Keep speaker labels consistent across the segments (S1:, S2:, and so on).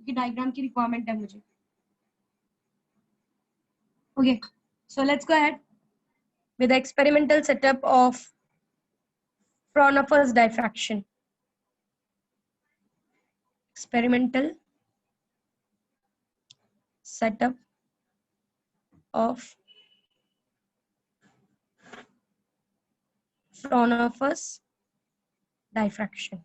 S1: क्योंकि डायग्राम की रिक्वायरमेंट है मुझे। Okay, so let's go ahead with the experimental setup of Fraunhofer's diffraction. Experimental setup of Fraunhofer's diffraction.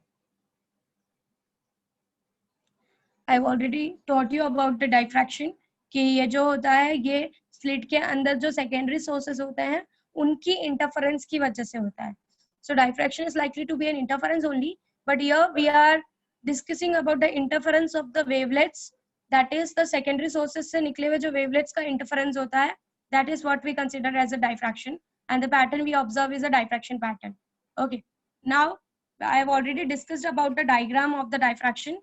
S1: I've already taught you about the diffraction कि ये जो होता है ये स्लिट के अंदर जो सेकेंडरी सोर्सेस होते हैं उनकी इंटरफेरेंस की वजह से होता है. So diffraction is likely to be an interference only, but here we are discussing about the interference of the wavelets, that is the secondary sources से निकले हुए जो wavelets का interference होता है, that is what we consider as a diffraction, and the pattern we observe is a diffraction pattern. Okay, now I have already discussed about the diagram of the diffraction.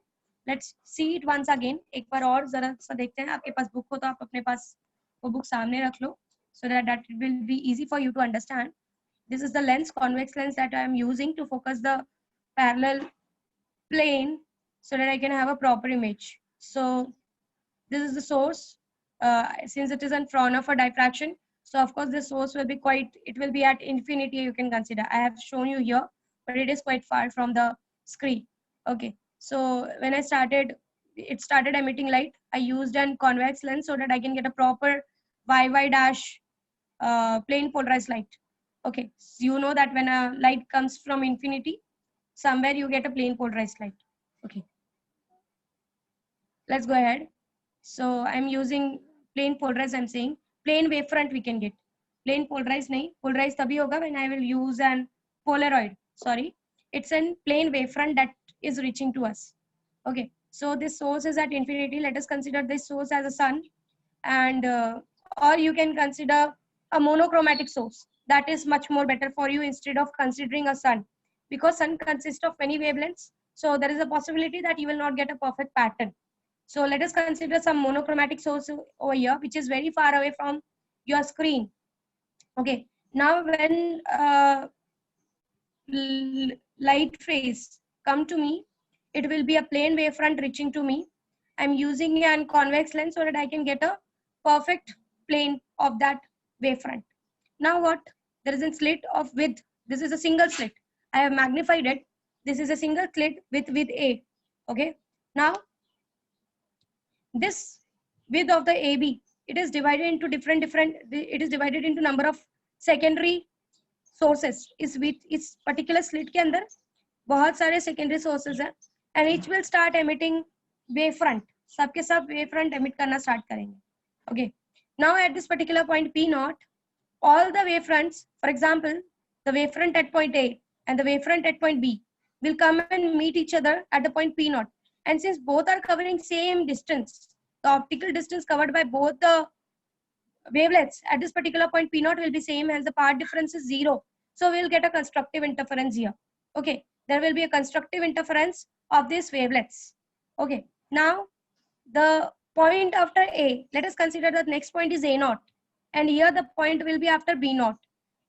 S1: Let's see it once again. एक बार और जरा सा देखते हैं. आपके पास book हो तो आप अपने पास वो बुक सामने रख लो, so that it will be easy for you to understand. This is the lens, convex lens that I am using to focus the parallel plane so that I can have a proper image. So this is the source. Since it is in Fraunhofer diffraction, so of course the source will be it will be at infinity, you can consider. I have shown you here, but it is quite far from the screen. Okay, so when it started emitting light, I used a convex lens so that I can get a proper YY dash plane polarized light. Okay, so you know that when a light comes from infinity, somewhere you get a plane polarized light. Okay, let's go ahead. So I'm using plane polarized. I'm saying plane wavefront we can get. Plane polarized nahi, polarized tabhi hoga when I will use an Polaroid. Sorry, it's a plane wavefront that is reaching to us. Okay, so this source is at infinity. Let us consider this source as a sun, and or you can consider a monochromatic source. That is much more better for you instead of considering a sun, because sun consists of many wavelengths. So there is a possibility that you will not get a perfect pattern. So let us consider some monochromatic source over here, which is very far away from your screen. Okay, now when light rays come to me, it will be a plane wavefront reaching to me. I'm using a convex lens so that I can get a perfect plane of that wavefront. Now what? There is a slit of width. This is a single slit. I have magnified it. This is a single slit with width A. Okay. Now this width of the AB, it is divided into it is divided into number of secondary sources. इस particular slit के अंदर बहुत सारे secondary sources हैं, and each will start emitting wavefront. सबके सब wavefront emit करना start करेंगे. Okay. Now at this particular point P0, all the wavefronts, for example, the wavefront at point A and the wavefront at point B will come and meet each other at the point P0. And since both are covering same distance, the optical distance covered by both the wavelets at this particular point P0 will be same, as the path difference is 0. So we'll get a constructive interference here. Okay, there will be a constructive interference of these wavelets. Okay, now the point after A, let us consider the next point is A0, and here the point will be after B0.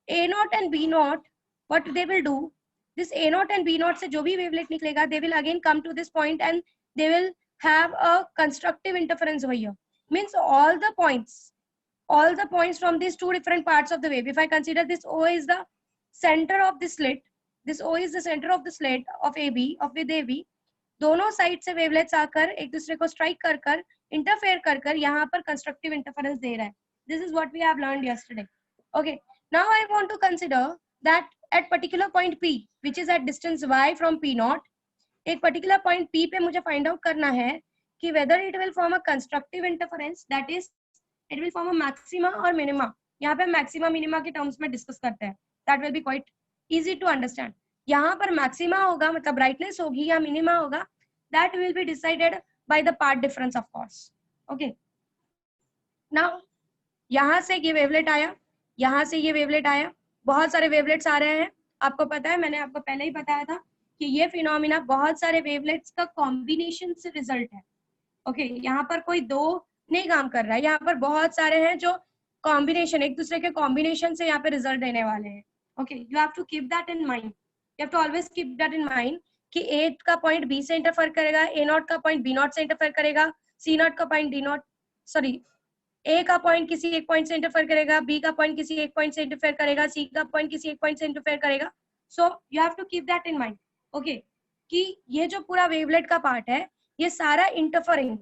S1: A0 and B0, what they will do, this A0 and B0 से जो भी wavelet निकलेगा, they will again come to this point and they will have a constructive interference over here. Means all the points from these two different parts of the wave. If I consider this O is the center of the slit, this O is the center of the slit of AB, of with AB, दोनों side से wavelets आकर एक दूसरे को strike कर कर interfere कर कर यहाँ पर कंस्ट्रक्टिव इंटरफेरेंस दे रहा है. This is what we have learned yesterday. Okay, now I want to consider that at particular point P, which is at distance y from P0, एक पर्टिकुलर पॉइंट P पे मुझे फाइंड आउट करना है कि whether it will form a constructive interference, that is it will form a maxima और minima. यहाँ पे maxima minima के टर्म्स में डिस्कस करते हैं. That will be quite easy to understand. यहाँ पर मैक्सिमा होगा मतलब ब्राइटनेस होगी या मिनिमा होगा, that will be decided by the path difference of course. Okay, now यहाँ से ये वेवलेट आया, यहाँ से ये वेवलेट आया, बहुत सारे वेवलेट्स आ रहे हैं. आपको पता है, मैंने आपको पहले ही बताया था कि ये फिनोमिना बहुत सारे वेवलेट्स का कॉम्बिनेशन से रिजल्ट है. ओके, यहाँ पर कोई दो नहीं काम कर रहा है, यहाँ पर बहुत सारे हैं जो कॉम्बिनेशन, एक दूसरे के कॉम्बिनेशन से यहाँ पे रिजल्ट देने वाले हैं. Okay, you have to keep that in mind. You have to always keep that in mind कि ए का पॉइंट बी से इंटरफेयर करेगा, ए नॉट का पॉइंट बी नॉट से इंटरफेयर करेगा, सी नॉट का पॉइंट डी नॉट सॉरी ए का पॉइंट किसी एक पॉइंट से इंटरफेयर करेगा, बी का पॉइंट किसी एक पॉइंट से इंटरफेयर करेगा, सी का पॉइंट किसी एक पॉइंट से इंटरफेयर करेगा. So you have to keep that in mind. Okay, कि ये जो पूरा वेवलेट का पार्ट है ये सारा इंटरफेरिंग,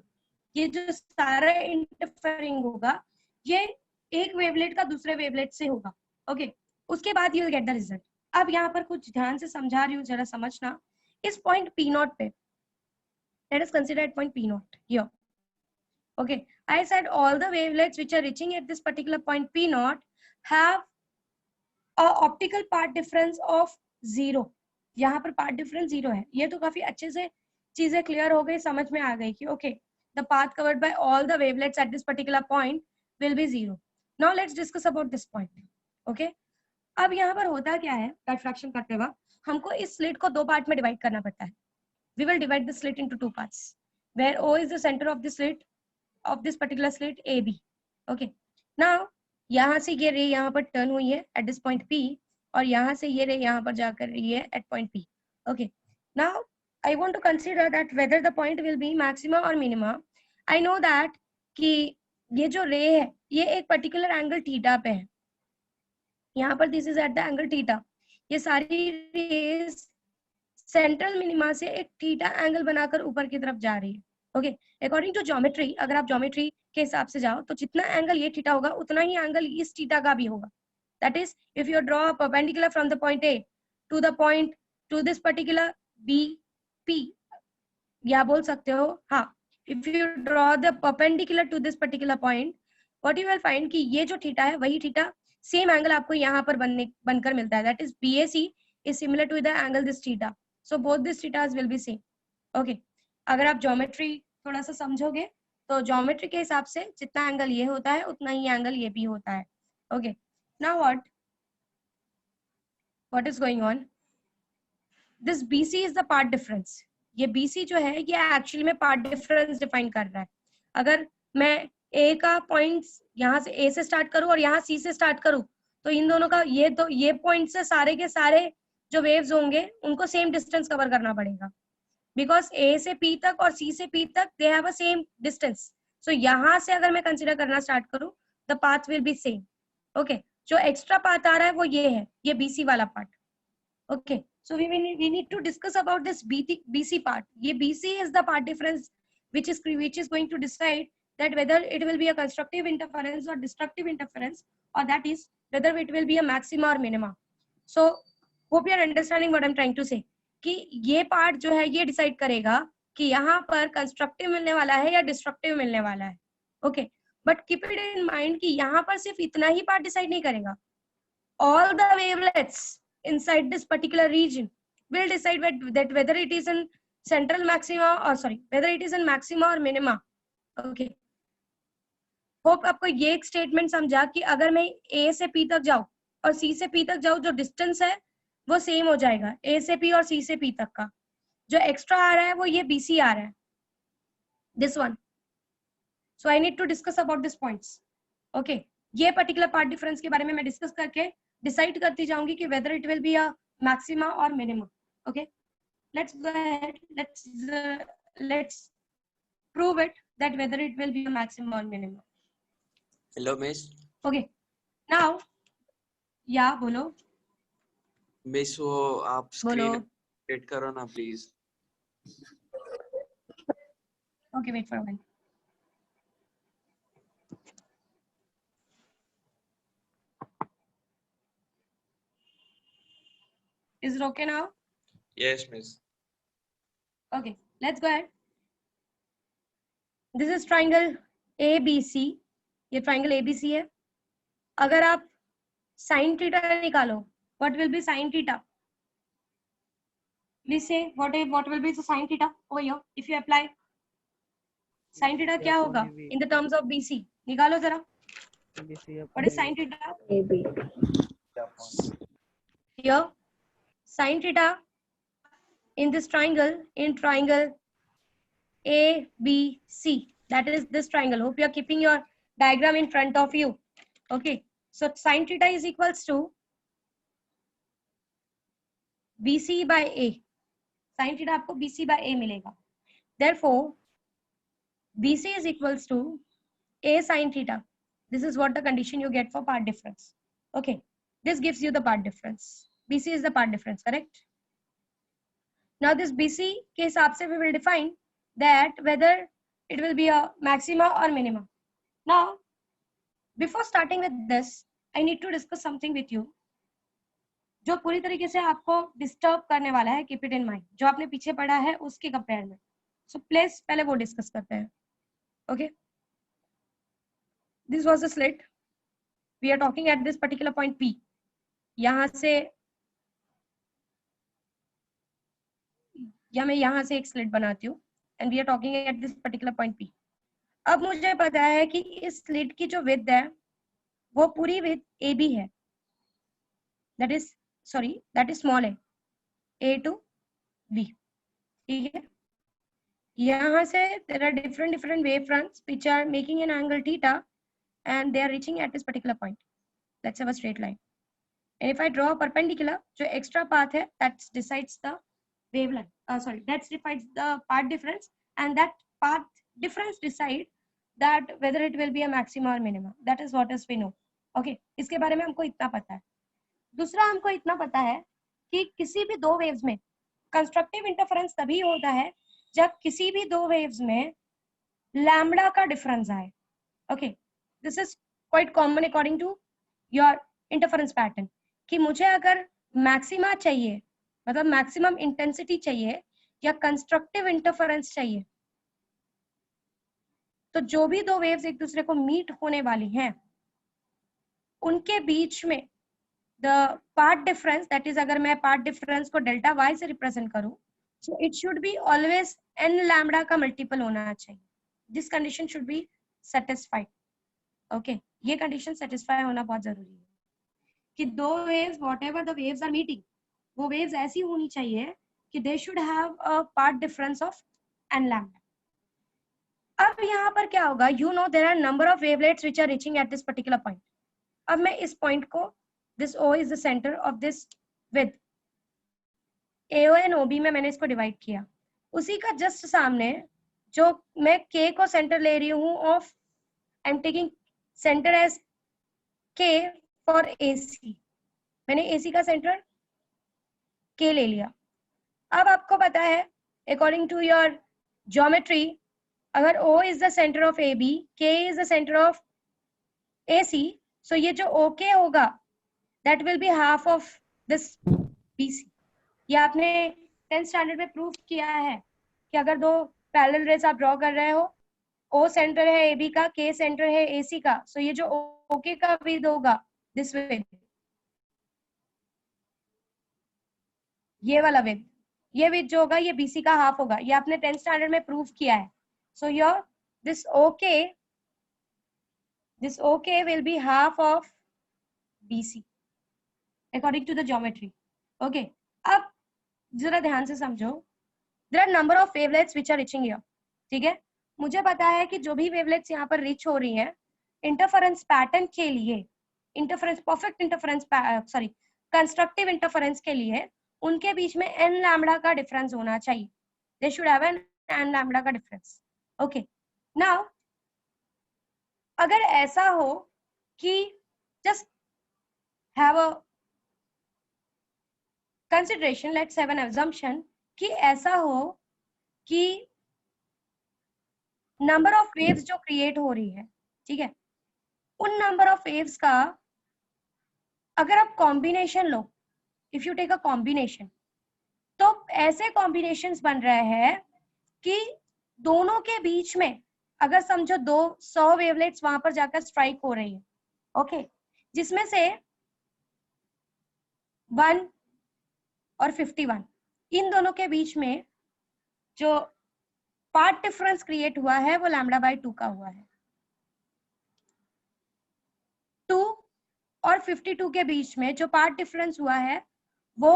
S1: ये जो सारा इंटरफेरिंग होगा ये एक वेवलेट का दूसरे वेवलेट से होगा. ओके, उसके बाद यू गेट द रिजल्ट. अब यहाँ पर कुछ ध्यान से समझा रही हूँ, जरा समझना. इस पॉइंट पी नॉट पे, let us consider at point P naught here. Okay, I said all the wavelets which are reaching at this particular point P naught have a optical part difference of 0. यहाँ पर part difference 0 है. ये तो काफी अच्छे से चीजें clear हो गई, समझ में आ गई कि okay, the path covered by all the wavelets at this particular point will be 0. Now let's discuss about this point. Okay, अब यहाँ पर होता क्या है, रिफ्रैक्शन करते वक्त हमको इस स्लिट को दो पार्ट में डिवाइड करना पड़ता है. We will divide the slit into two parts, where O is the center of the slit of this particular slit AB. Okay, now यहाँ से ये रे यहाँ पर टर्न हुई है at this point P, और यहाँ से ये रे यहाँ पर जाकर रही है at point P. Okay, now I want to consider that whether the point will be maxima or minima. I know that कि ये जो रे है ये एक particular angle थीटा पे है. यहाँ पर this is at the angle theta. ये सारी रेस सेंट्रल मिनिमा से एक थीटा एंगल बनाकर ऊपर की तरफ जा रही है. ओके, अकॉर्डिंग टू ज्योमेट्री, अगर आप ज्योमेट्री के हिसाब से जाओ तो जितना एंगल ये थीटा होगा उतना ही एंगल इस थीटा का भी होगा. That is if you draw perpendicular from the point A to the point to this particular B P, या बोल सकते हो हाँ, if you draw the perpendicular to this particular point, what you will find कि ये जो theta है वही थीटा सेम एंगल आपको यहाँ पर बनकर मिलता है. That is BAC is similar to the angle this theta. So both these thetas will be same. Okay, अगर आप ज्योमेट्री थोड़ा सा समझोगे तो ज्योमेट्री के हिसाब से जितना एंगल ये होता है उतना ही एंगल ये भी होता है. Okay, now what is going on? This BC is the part difference. ये BC जो है ये एक्चुअली में पार्ट डिफरेंस डिफाइन कर रहा है. अगर मैं A का पॉइंट यहाँ से A से स्टार्ट करूँ और यहाँ C से स्टार्ट करूँ तो इन दोनों का ये पॉइंट से सारे के सारे जो वेव्स होंगे उनको सेम डिस्टेंस कवर करना पड़ेगा, बिकॉज A से P तक और C से P तक they have a same distance. So यहाँ से अगर मैं कंसीडर करना स्टार्ट करूँ the path will be same. Okay, जो एक्स्ट्रा पाथ आ रहा है वो ये है, ये BC वाला part. Okay, so we need to discuss about this BC part. ये BC is the part difference which is going to decide that whether it will be a constructive interference or destructive interference, or that is whether it will be a maxima or minima. So hope you are understanding what I'm trying to say. कि ये part जो है ये decide करेगा कि यहाँ पर constructive मिलने वाला है या डिस्ट्रक्टिव मिलने वाला है. Okay, but keep it in mind कि यहाँ पर सिर्फ इतना ही पार्ट डिसाइड नहीं करेगा. All the wavelets inside this particular region will decide that whether it is in central maxima or whether it is in maxima or minima. Okay, hope आपको ये एक स्टेटमेंट समझा कि अगर मैं A से P तक जाऊं और C से P तक जाऊं, जो डिस्टेंस है वो सेम हो जाएगा A से P और C से P तक का. जो एक्स्ट्रा आ रहा है वो ये BC आ रहा है, this one. So I need to discuss about this points. Okay, ये पर्टिकुलर पार्ट डिफरेंस के बारे में मैं डिस्कस करके डिसाइड करती जाऊंगी कि whether it will be a maxima और minima. Okay, let's go ahead, let's prove it that whether it will be a maxima और minima.
S2: Hello miss.
S1: Okay, now या बोलो
S2: मिस वो आप स्क्रीन अपडेट करो ना please.
S1: Okay, wait for a minute. Is it okay now?
S2: Yes, miss.
S1: Okay, let's go ahead. This is triangle ABC. ये triangle ABC है. अगर आप sin theta निकालो, what will be sin theta? Please say what will be the sin theta over here if you apply. Sin theta क्या होगा in the terms of BC? निकालो जरा. What is sin theta?
S3: AB.
S1: Here, sin theta in this triangle, in triangle ABC, that is this triangle. Hope you are keeping your diagram in front of you. Okay, so sin theta is equals to BC by A. Sine theta आपको BC by A मिलेगा. Therefore, BC is equals to A sin theta. This is what the condition you get for part difference. Okay, this gives you the part difference. BC is the part difference, correct? Now this BC के हिसाब से we will define that whether it will be a maxima or minima. Now, before starting with this, I need to discuss something with you. जो पूरी तरीके से आपको disturb करने वाला है, keep it in mind. जो आपने पीछे पढ़ा है उसके कंपेयर में. So प्लीज पहले वो डिस्कस करते हैं. Okay. This was a slit. We are talking at this particular point P. यहाँ से या मैं यहाँ से एक स्लिट बनाती हूँ and we are talking at this particular point P. अब मुझे पता है कि इस स्लिट की जो विड्थ है वो पूरी विड्थ AB है. That is small A to B. ठीक है. यहाँ से there are different wave fronts which are making an angle theta and they are reaching at this particular point. Let's have a straight line. And if I draw a perpendicular, जो extra path है, that decides the wavelength. That decides the path difference, and that path difference decide that whether it will be a maxima or minima. That is what is we know. Okay, इसके बारे में हमको इतना पता है. दूसरा हमको इतना पता है कि किसी भी दो waves में constructive interference तभी होता है जब किसी भी दो waves में lambda का difference आए. Okay, this is quite common according to your interference pattern. कि मुझे अगर मैक्सिमा चाहिए, मतलब मैक्सिमम इंटेंसिटी चाहिए या कंस्ट्रक्टिव इंटरफेरेंस चाहिए, तो जो भी दो वेव्स एक दूसरे को मीट होने वाली हैं उनके बीच में the path difference, that is अगर मैं पार्ट डिफरेंस को डेल्टा वाई से रिप्रेजेंट करूं, so it should be always an lambda का मल्टीपल होना चाहिए. This condition should be satisfied. Okay, ये कंडीशन सेटिस्फाई होना बहुत जरूरी है कि दो waves, whatever the waves are meeting, वो waves ऐसी होनी चाहिए कि they should have a part difference of n lambda. अब यहाँ पर क्या होगा, you know there are number of wavelets which are reaching at this particular point. अब मैं इस point को, this O is the center of this width, AO and OB में मैंने इसको divide किया. उसी का just सामने जो मैं K को center ले रही हूँ of, I'm taking center as K for AC. मैंने AC का सेंटर K ले लिया. अब आपको पता है according to your geometry, अगर O is the center of AB, K is the center of AC, so ये जो OK होगा that will be half of this BC. ये आपने 10th स्टैंडर्ड में प्रूव किया है कि अगर दो पैरेलल रेस आप ड्रॉ कर रहे हो, O सेंटर है AB का, K सेंटर है AC का, so ये जो OK का विड्थ होगा this way, ये वाला विड्थ, ये विड्थ जो होगा ये BC का हाफ होगा. ये आपने 10th स्टैंडर्ड में प्रूव किया है. So your this OK will be half of BC according to the geometry. Okay, अब जरा ध्यान से समझो. there are number of wavelets which are reaching here. ठीक है, मुझे पता है कि जो भी wavelets यहाँ पर reach हो रही हैं, इंटरफेरेंस पैटर्न के लिए, interference perfect interference constructive interference के लिए उनके बीच में n लैम्डा का डिफरेंस होना चाहिए. They should have an n lambda का डिफरेंस. ओके, नाउ अगर ऐसा हो कि just have a consideration, let's have an assumption कि ऐसा हो कि नंबर ऑफ वेव्स जो क्रिएट हो रही है, ठीक है, उन नंबर ऑफ वेव्स का अगर आप कॉम्बिनेशन लो, if you take a combination, तो ऐसे कॉम्बिनेशंस बन रहे हैं कि दोनों के बीच में अगर समझो 200 वेवलेट्स वहां पर जाकर स्ट्राइक हो रही है. ओके, जिसमें से 1 और 51, इन दोनों के बीच में जो पार्ट डिफरेंस क्रिएट हुआ है वो लैम्डा बाय 2 का हुआ है. 2 और 52 के बीच में जो पार्ट डिफरेंस हुआ है वो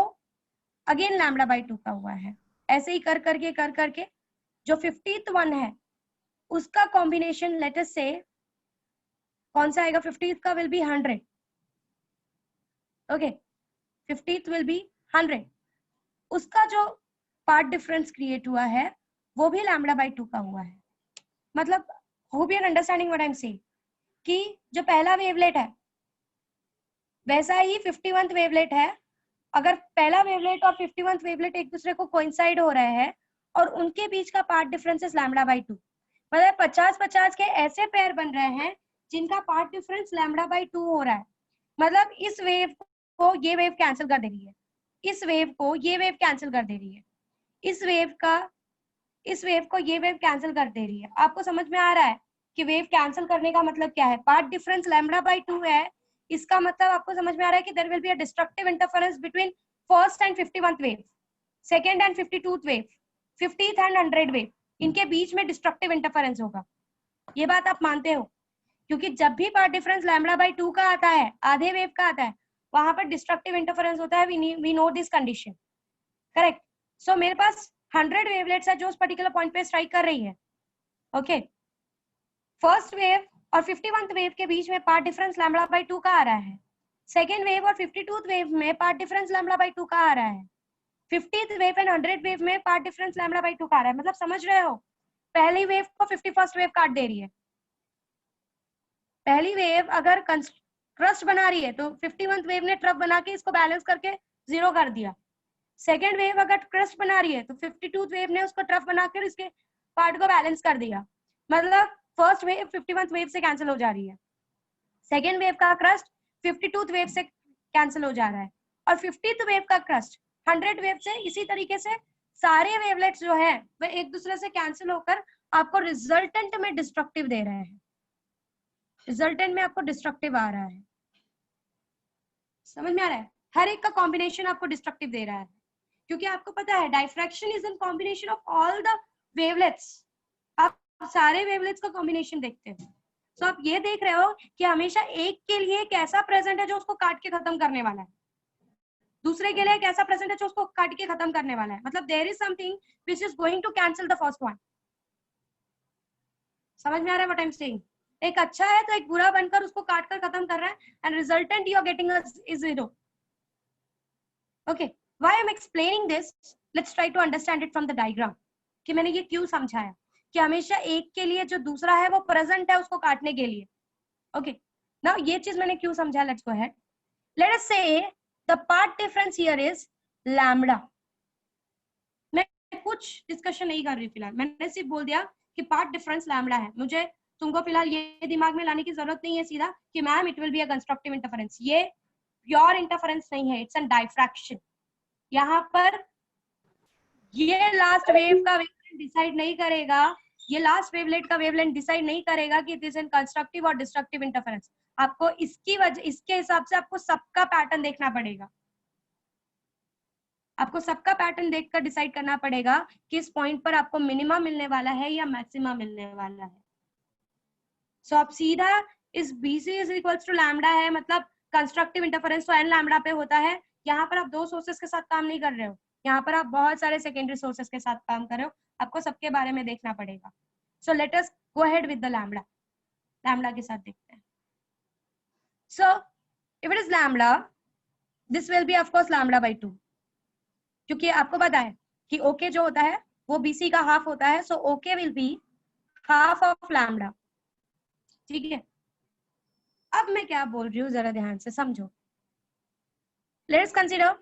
S1: अगेन लैम्डा बाय 2 का हुआ है. ऐसे ही कर करके जो 50th वन है उसका कॉम्बिनेशन लेट अस से कौन सा आएगा, 50th का will be 100. Okay, 50th will be 100. उसका जो पार्ट डिफरेंस क्रिएट हुआ है वो भी लैम्बडा बाई 2 का हुआ है। मतलब hope you are understanding what I am saying कि जो पहला वेवलेट है वैसा ही 51th वेवलेट है। अगर पहला वेवलेट और 51th वेवलेट एक दूसरे को कोइंसाइड हो रहे हैं और उनके बीच का part difference is lambda by 2, मतलब 50-50 के ऐसे पेयर बन रहे हैं जिनका पार्ट डिफरेंस लैम्बडा बाई 2 हो रहा है। मतलब इस वेव को ये वेव कैंसिल कर दे रही है, इस वेव को ये वेव कैंसिल कर दे रही है, इस वेव को ये वेव कैंसिल कर दे रही है। आपको समझ में आ रहा है कि वेव कैंसिल करने का मतलब क्या है? पार्ट डिफरेंस लैम्बडा बाई 2 है, इसका मतलब आपको समझ में आ रहा है कि there will be a destructive interference between first and 51th wave, second and 52th wave, 50th and 100 wave, इनके बीच में डिस्ट्रक्टिव इंटरफेरेंस होगा। ये बात आप मानते हो? क्योंकि जब भी पार्ट डिफरेंस लैम्बडा बाई 2 का आता है, आधे वेव का आता है, वहां पर डिस्ट्रक्टिव इंटरफेरेंस होता है। We know this condition, correct? So मेरे पास 100 वेवलेट्स है जो उस पर्टिकुलर पॉइंट पे स्ट्राइक कर रही है। ओके, फर्स्ट वेव और 51th वेव के बीच में पार्ट डिफरेंस लैम्बडा बाई 2 का आ रहा है। सेकेंड वेव और 52th वेव में पार्ट डिफरेंस लैम्बडा बाई 2 का आ रहा है। 50th वेव एंड 100 वेव में पार्ट डिफरेंस लैम्बडा बाई 2 का आ रहा है। मतलब समझ रहे हो, पहली वेव को 51st वेव काट दे रही है। पहली वेव अगर क्रस्ट बना रही है तो 51th वेव ने ट्रफ बना के इसको बैलेंस करके 0 कर दिया। सेकेंड वेव अगर क्रस्ट बना रही है तो 52th वेव ने उसको ट्रफ बनाकर इसके पार्ट को बैलेंस कर दिया। मतलब फर्स्ट वेव 51th वेव से कैंसिल हो जा रही है, सेकेंड वेव का क्रस्ट 52th वेव से कैंसिल हो जा रहा है, और 50th वेव का क्रस्ट 100 वेव से। इसी तरीके से सारे वेवलेट्स जो है वे एक दूसरे से कैंसिल होकर आपको रिजल्टेंट में डिस्ट्रक्टिव दे रहे हैं। रिजल्टेंट में आपको डिस्ट्रक्टिव आ रहा है, समझ में आ रहा है? हर एक का कॉम्बिनेशन आपको डिस्ट्रक्टिव दे रहा है, क्योंकि आपको पता है diffraction is an combination of all the wavelets. आप सारे वेवलेट्स का कॉम्बिनेशन देखते हैं। तो आप ये देख रहे हो कि हमेशा एक के लिए एक ऐसा प्रेजेंट है जो उसको काट के खत्म करने वाला है, दूसरे के लिए एक ऐसा प्रेजेंट है जो उसको काट के खत्म करने वाला है। मतलब there is something which is going to cancel the first one. समझ में आ रहा है व्हाट आई एम सेइंग? एक अच्छा है तो एक बुरा बनकर उसको काट कर खत्म कर रहा है, and resultant you are getting is 0। Okay, why I am explaining this, let's try to understand it from the diagram कि मैंने ये क्यों समझाया कि हमेशा एक के लिए जो दूसरा है वो प्रेजेंट है उसको काटने के लिए। ओके, नाउ ये चीज मैंने क्यों समझा, let's go ahead. Let us say the part difference here is lambda. मैं कुछ डिस्कशन नहीं कर रही फिलहाल, मैंने सिर्फ बोल दिया कि पार्ट डिफरेंस लैम्बडा है। मुझे तुमको फिलहाल ये दिमाग में लाने की जरूरत नहीं है सीधा कि ma'am it will be a constructive interference. ये प्योर इंटरफेरेंस नहीं है, इट्स एन डाइफ्रैक्शन। यहाँ पर ये लास्ट वेव का वेवलेंथ डिसाइड नहीं करेगा, ये लास्ट वेवलेट का वेवलेंथ डिसाइड नहीं करेगा कि इट इज एन कंस्ट्रक्टिव और डिस्ट्रक्टिव इंटरफेरेंस। आपको इसकी वजह, इसके हिसाब से आपको सबका पैटर्न देखना पड़ेगा। आपको सबका पैटर्न देखकर डिसाइड करना पड़ेगा किस पॉइंट पर आपको मिनिमम मिलने वाला है या मैक्सिमम मिलने वाला है। सो आप सीधा इस BC is equals to lambda है, मतलब कंस्ट्रक्टिव इंटरफेरेंस तो n लैम्बडा पे होता है। यहाँ पर आप दो सोर्सेस के साथ काम नहीं कर रहे हो, यहाँ पर आप बहुत सारे सेकेंडरी सोर्सेस के साथ काम कर रहे हो, आपको सबके बारे में देखना पड़ेगा। So let us go ahead with the lambda. Lambda के साथ देखते हैं। So if it is lambda, this will be of course lambda by 2, क्योंकि आपको पता है कि ओके जो होता है वो BC का हाफ होता है। So okay will be half of lambda. ठीक है, अब मैं क्या बोल रही हूँ जरा ध्यान से समझो। Let's consider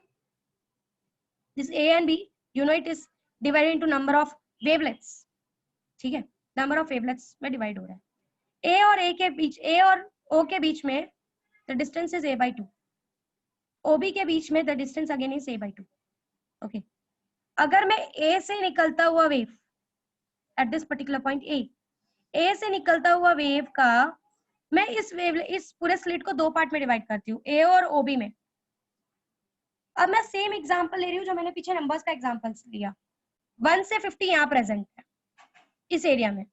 S1: this A and B, you know it is divided into number of wavelets। ठीक है, नंबर ऑफ वेवलेट्स में डिवाइड हो रहा है। A और A के बीच, A और O के बीच में the distance is A by 2, OB के बीच में the distance again is A by 2। Okay, अगर मैं A से निकलता हुआ wave eight this particular point A से निकलता हुआ वेव का मैं इस पूरे स्लिट को दो पार्ट में डिवाइड करती हूँ, A और OB में। अब मैं सेम एग्जांपल ले रही हूँ जो मैंने पीछे नंबर्स का एग्जांपल लिया। 1 से 50 यहाँ प्रेजेंट है इस एरिया में,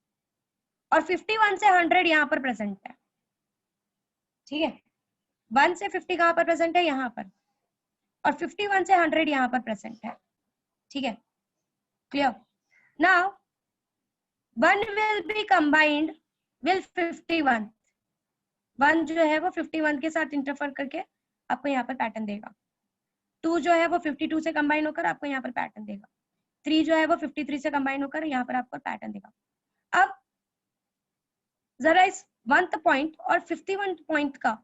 S1: और 51 से 100 यहाँ पर प्रेजेंट है। ठीक है, 1 से 50 कहाँ पर प्रेजेंट है? यहाँ पर, और 51 से 100 यहाँ पर प्रेजेंट है। ठीक है, clear? Now 1 will be combined will 51, 1 जो है वो 51 के साथ इंटरफेयर करके आपको यहाँ पर पैटर्न देगा। 2 जो है वो 52 से कंबाइन होकर आपको यहाँ पर पैटर्न देगा। 3 जो है वो 53 से कंबाइन होकर यहाँ पर आपको पैटर्न देगा। अब जरा इस 1th पॉइंट और 51 पॉइंट का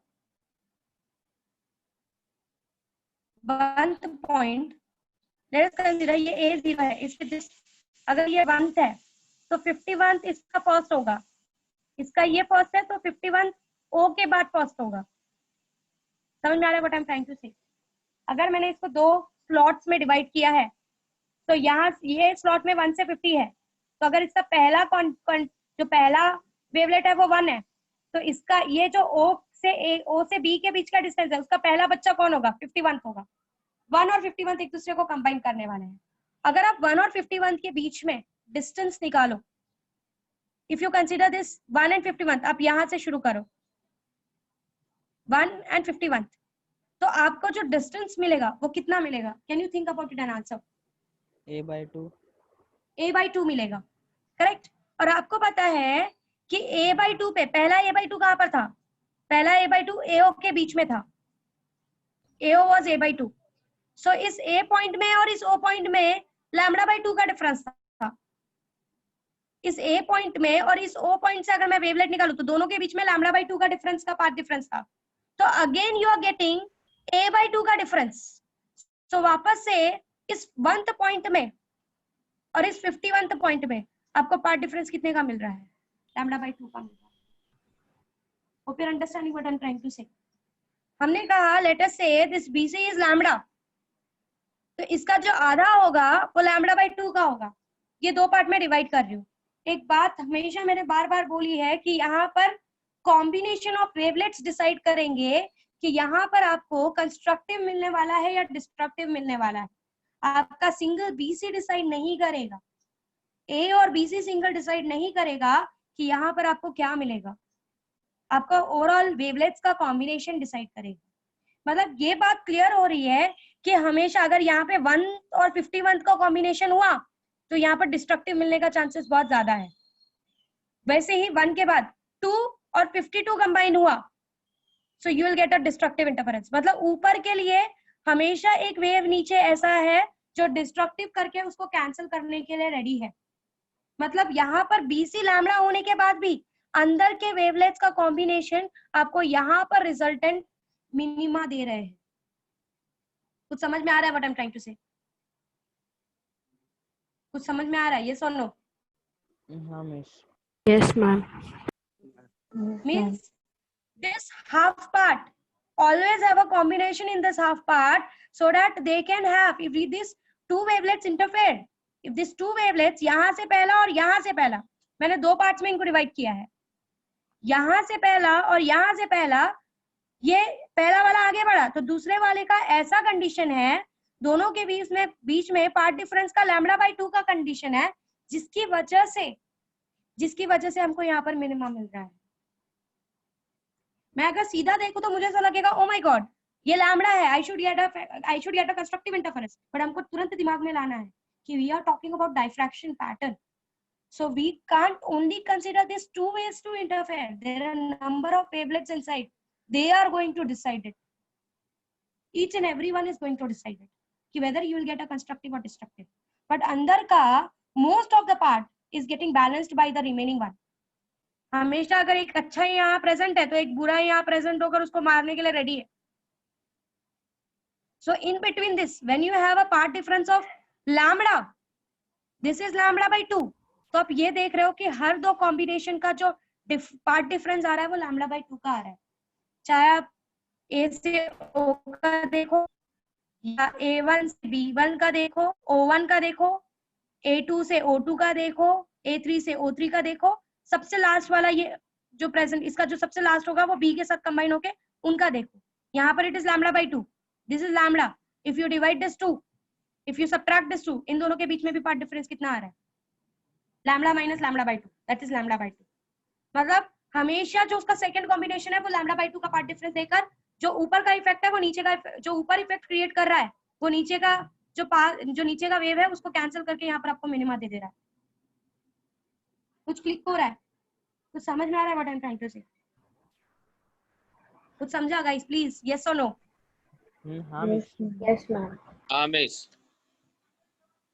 S1: 1th point let us consider ये A0 है, इसके अगर ये 1th है तो 51 इसका फर्स्ट होगा, इसका ये फर्स्ट है तो 51 O के बाद फर्स्ट होगा। समझ में आ रहा है what I am trying to say? अगर मैंने इसको 2 स्लॉट्स में डिवाइड किया है तो यहाँ ये स्लॉट में 1 से 50 है, तो अगर इसका पहला जो पहला वेवलेट है वो 1 है, तो इसका ये जो O से B के बीच का डिस्टेंस है उसका पहला बच्चा कौन होगा? 51 होगा। 1 और 51 एक दूसरे को कंबाइन करने वाले हैं। अगर आप 1 और 51 के बीच में डिस्टेंस निकालो, if you consider this 1 and 51, आप यहां से शुरू करो 1 एंड 51, तो आपको जो डिस्टेंस मिलेगा वो कितना मिलेगा? Can you think about it and answer? a/2 मिलेगा, करेक्ट। और आपको पता है कि a/2 पे पहला a/2 कहां पर था? पहला a/2 AO के बीच में था, AO वाज a/2। सो इस A पॉइंट में और इस O पॉइंट में λ/2 का डिफरेंस था। इस A पॉइंट में और इस O पॉइंट से अगर मैं वेवलेट निकालूं तो दोनों के बीच में λ/2 का डिफरेंस का पाथ डिफरेंस था। तो again you are getting a/2 का डिफरेंस। सो वापस से इस 1th पॉइंट में और इस 51th पॉइंट में आपको पार्ट डिफरेंस कितने का मिल रहा है? λ/2 का मिल रहा है। Hope you are understanding what I am trying to say. हमने कहा लेट अस से दिस BC इज लैम्बडा, तो इसका जो आधा होगा वो λ/2 का होगा। ये 2 पार्ट में डिवाइड कर रही हूँ। एक बात हमेशा मैंने बार बार बोली है कि यहाँ पर कॉम्बिनेशन ऑफ वेवलेट्स डिसाइड करेंगे कि यहाँ पर आपको कंस्ट्रक्टिव मिलने वाला है या डिस्ट्रक्टिव मिलने वाला है। आपका सिंगल BC डिसाइड नहीं करेगा, A और BC सिंगल डिसाइड नहीं करेगा कि यहाँ पर आपको क्या मिलेगा। आपका ओवरऑल वेवलेट्स का कॉम्बिनेशन डिसाइड करेगा। मतलब ये बात क्लियर हो रही है कि हमेशा अगर यहाँ पे 1 और 51 का कॉम्बिनेशन हुआ तो यहाँ पर डिस्ट्रक्टिव मिलने का चांसेस बहुत ज्यादा है। वैसे ही 1 के बाद 2 और 52 कंबाइन हुआ, so you will get a destructive interference. मतलब ऊपर के लिए हमेशा एक वेव नीचे ऐसा है जो डिस्ट्रक्टिव करके उसको कैंसिल करने के लिए रेडी है। मतलब यहाँ पर BC लैम्बडा होने के बाद भी अंदर के वेवलेट्स का कॉम्बिनेशन आपको यहाँ पर रिजल्टेंट मिनिमा दे रहे हैं। कुछ समझ में आ रहा है what I am trying to say? कुछ समझ में आ रहा है? यस और नो?
S3: हाँ miss.
S4: Yes, ma'am.
S1: Means this half part always have a combination in this half part so that they can have, if these two wavelets interfere, if these two wavelets यहाँ से पहला और यहाँ से पहला, मैंने 2 पार्ट्स में इनको डिवाइड किया है, यहाँ से पहला और यहाँ से पहला, ये पहला वाला आगे बढ़ा तो दूसरे वाले का ऐसा कंडीशन है, दोनों के बीच में पार्ट डिफरेंस का λ/2 का कंडीशन है, जिसकी वजह से हमको यहाँ पर मिनिमम मिल रहा है। मैं अगर सीधा देखूं तो मुझे ऐसा लगेगा ओ माय गॉड ये लैम्बडा है, I should get a constructive interference, but हमको तुरंत दिमाग में लाना है कि we are talking about diffraction pattern, so we can't only consider this 2 ways to interfere, there are number of wavelets inside, they are going to decide it, each and everyone is going to decide it कि whether you will get a constructive or destructive, but अंदर का most of the part is getting balanced by the remaining one। हमेशा अगर एक अच्छा यहाँ present है तो एक बुरा यहाँ प्रेजेंट होकर उसको मारने के लिए रेडी है। So in between this when you have a part difference of lambda, this is λ/2, तो आप ये देख रहे हो कि हर 2 कॉम्बिनेशन का जो पार्ट डिफरेंस आ रहा है वो λ/2 का आ रहा है। चाहे आप A से O का देखो या A1 से B1 का देखो, O1 का देखो, A2 से O2 का देखो, A3 से O3 का देखो, सबसे लास्ट वाला ये जो प्रेजेंट इसका जो सबसे लास्ट होगा वो B के साथ कंबाइन होके उनका देखो। यहाँ पर it is λ/2, this is lambda, if you divide this 2, if you subtract this 2, इन दोनों के बीच में भी पार्ट डिफरेंस कितना आ रहा है? Lambda minus λ/2, that is λ/2। मतलब हमेशा जो उसका सेकंड कॉम्बिनेशन है वो λ/2 का पार्ट डिफरेंस देकर जो ऊपर का इफेक्ट है वो नीचे का, जो ऊपर इफेक्ट क्रिएट कर रहा है वो नीचे का जो नीचे का वेव है उसको कैंसिल करके यहाँ पर आपको मिनिमा दे दे रहा है। कुछ क्लिक हो रहा है? कुछ समझ में आ रहा है what I am trying to say? कुछ समझा गाइस? प्लीज यस और नो?
S3: हाँ miss.
S4: Yes, ma'am.
S2: Miss.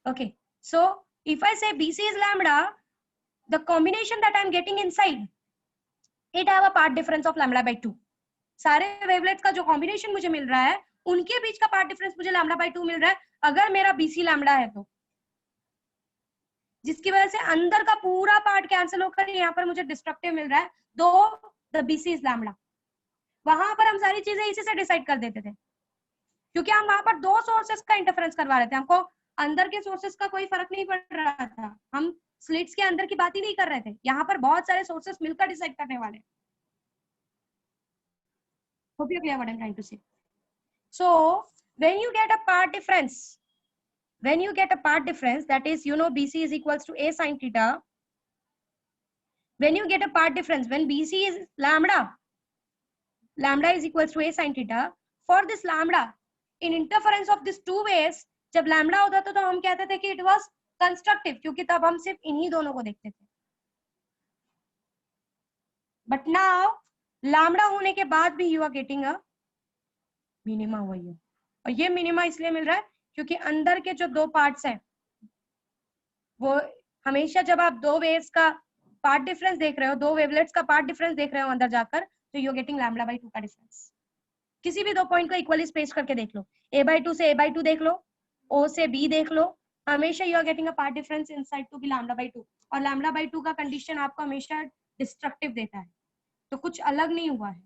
S1: Okay, So if I say BC is lambda, the combination that I'm getting inside, it have a part difference of lambda by 2. सारे wavelets का जो combination मुझे मिल रहा है उनके बीच का पार्ट डिफरेंस मुझे लैम्डा बाय 2 मिल रहा है अगर मेरा बीसी लैम्डा है तो, जिसकी वजह से अंदर का पूरा पार्ट कैंसिल होकर यहाँ पर मुझे डिस्ट्रक्टिव मिल रहा है, दो द बीसी इज लैम्डा। वहां पर हम सारी चीजें इसी से डिसाइड कर देते थे क्योंकि हम वहां पर दो सोर्सेस का इंटरफेरेंस करवा रहे थे, हमको अंदर के सोर्सेस का कोई फर्क नहीं पड़ रहा था, हम स्लिट्स के अंदर की बात ही नहीं कर रहे थे, यहाँ पर बहुत सारे सोर्सेस मिलकर डिसाइड करने वाले। Hope you clear what I'm trying to say. So when you get a part difference, that is, you know, BC is equals to A sin theta. When you get a part difference, when BC is lambda is equals to A sin theta, for this lambda, in interference of these two waves, जब lambda होता था तो हम कहते थे कि it was constructive, क्योंकि तब हम सिर्फ इन्हीं दोनों को देखते थे। But now लैम्डा होने के बाद भी you are getting a minima हुआ है, और ये मिनिमा इसलिए मिल रहा है क्योंकि अंदर के जो दो पार्ट्स हैं वो हमेशा जब आप दो वेव्स का पार्ट डिफरेंस देख रहे हो, दो वेवलेट्स का पार्ट डिफरेंस देख रहे हो अंदर जाकर, तो you are getting lambda by 2 का डिफरेंस। किसी भी दो पॉइंट को इक्वली स्पेस करके देख लो, a by 2 से a by 2 देख लो, o से b देख लो, हमेशा you are getting a part difference inside to be lambda by 2, और लैम्डा बाय 2 का कंडीशन आपको हमेशा डिस्ट्रक्टिव देता है, तो कुछ अलग नहीं हुआ है।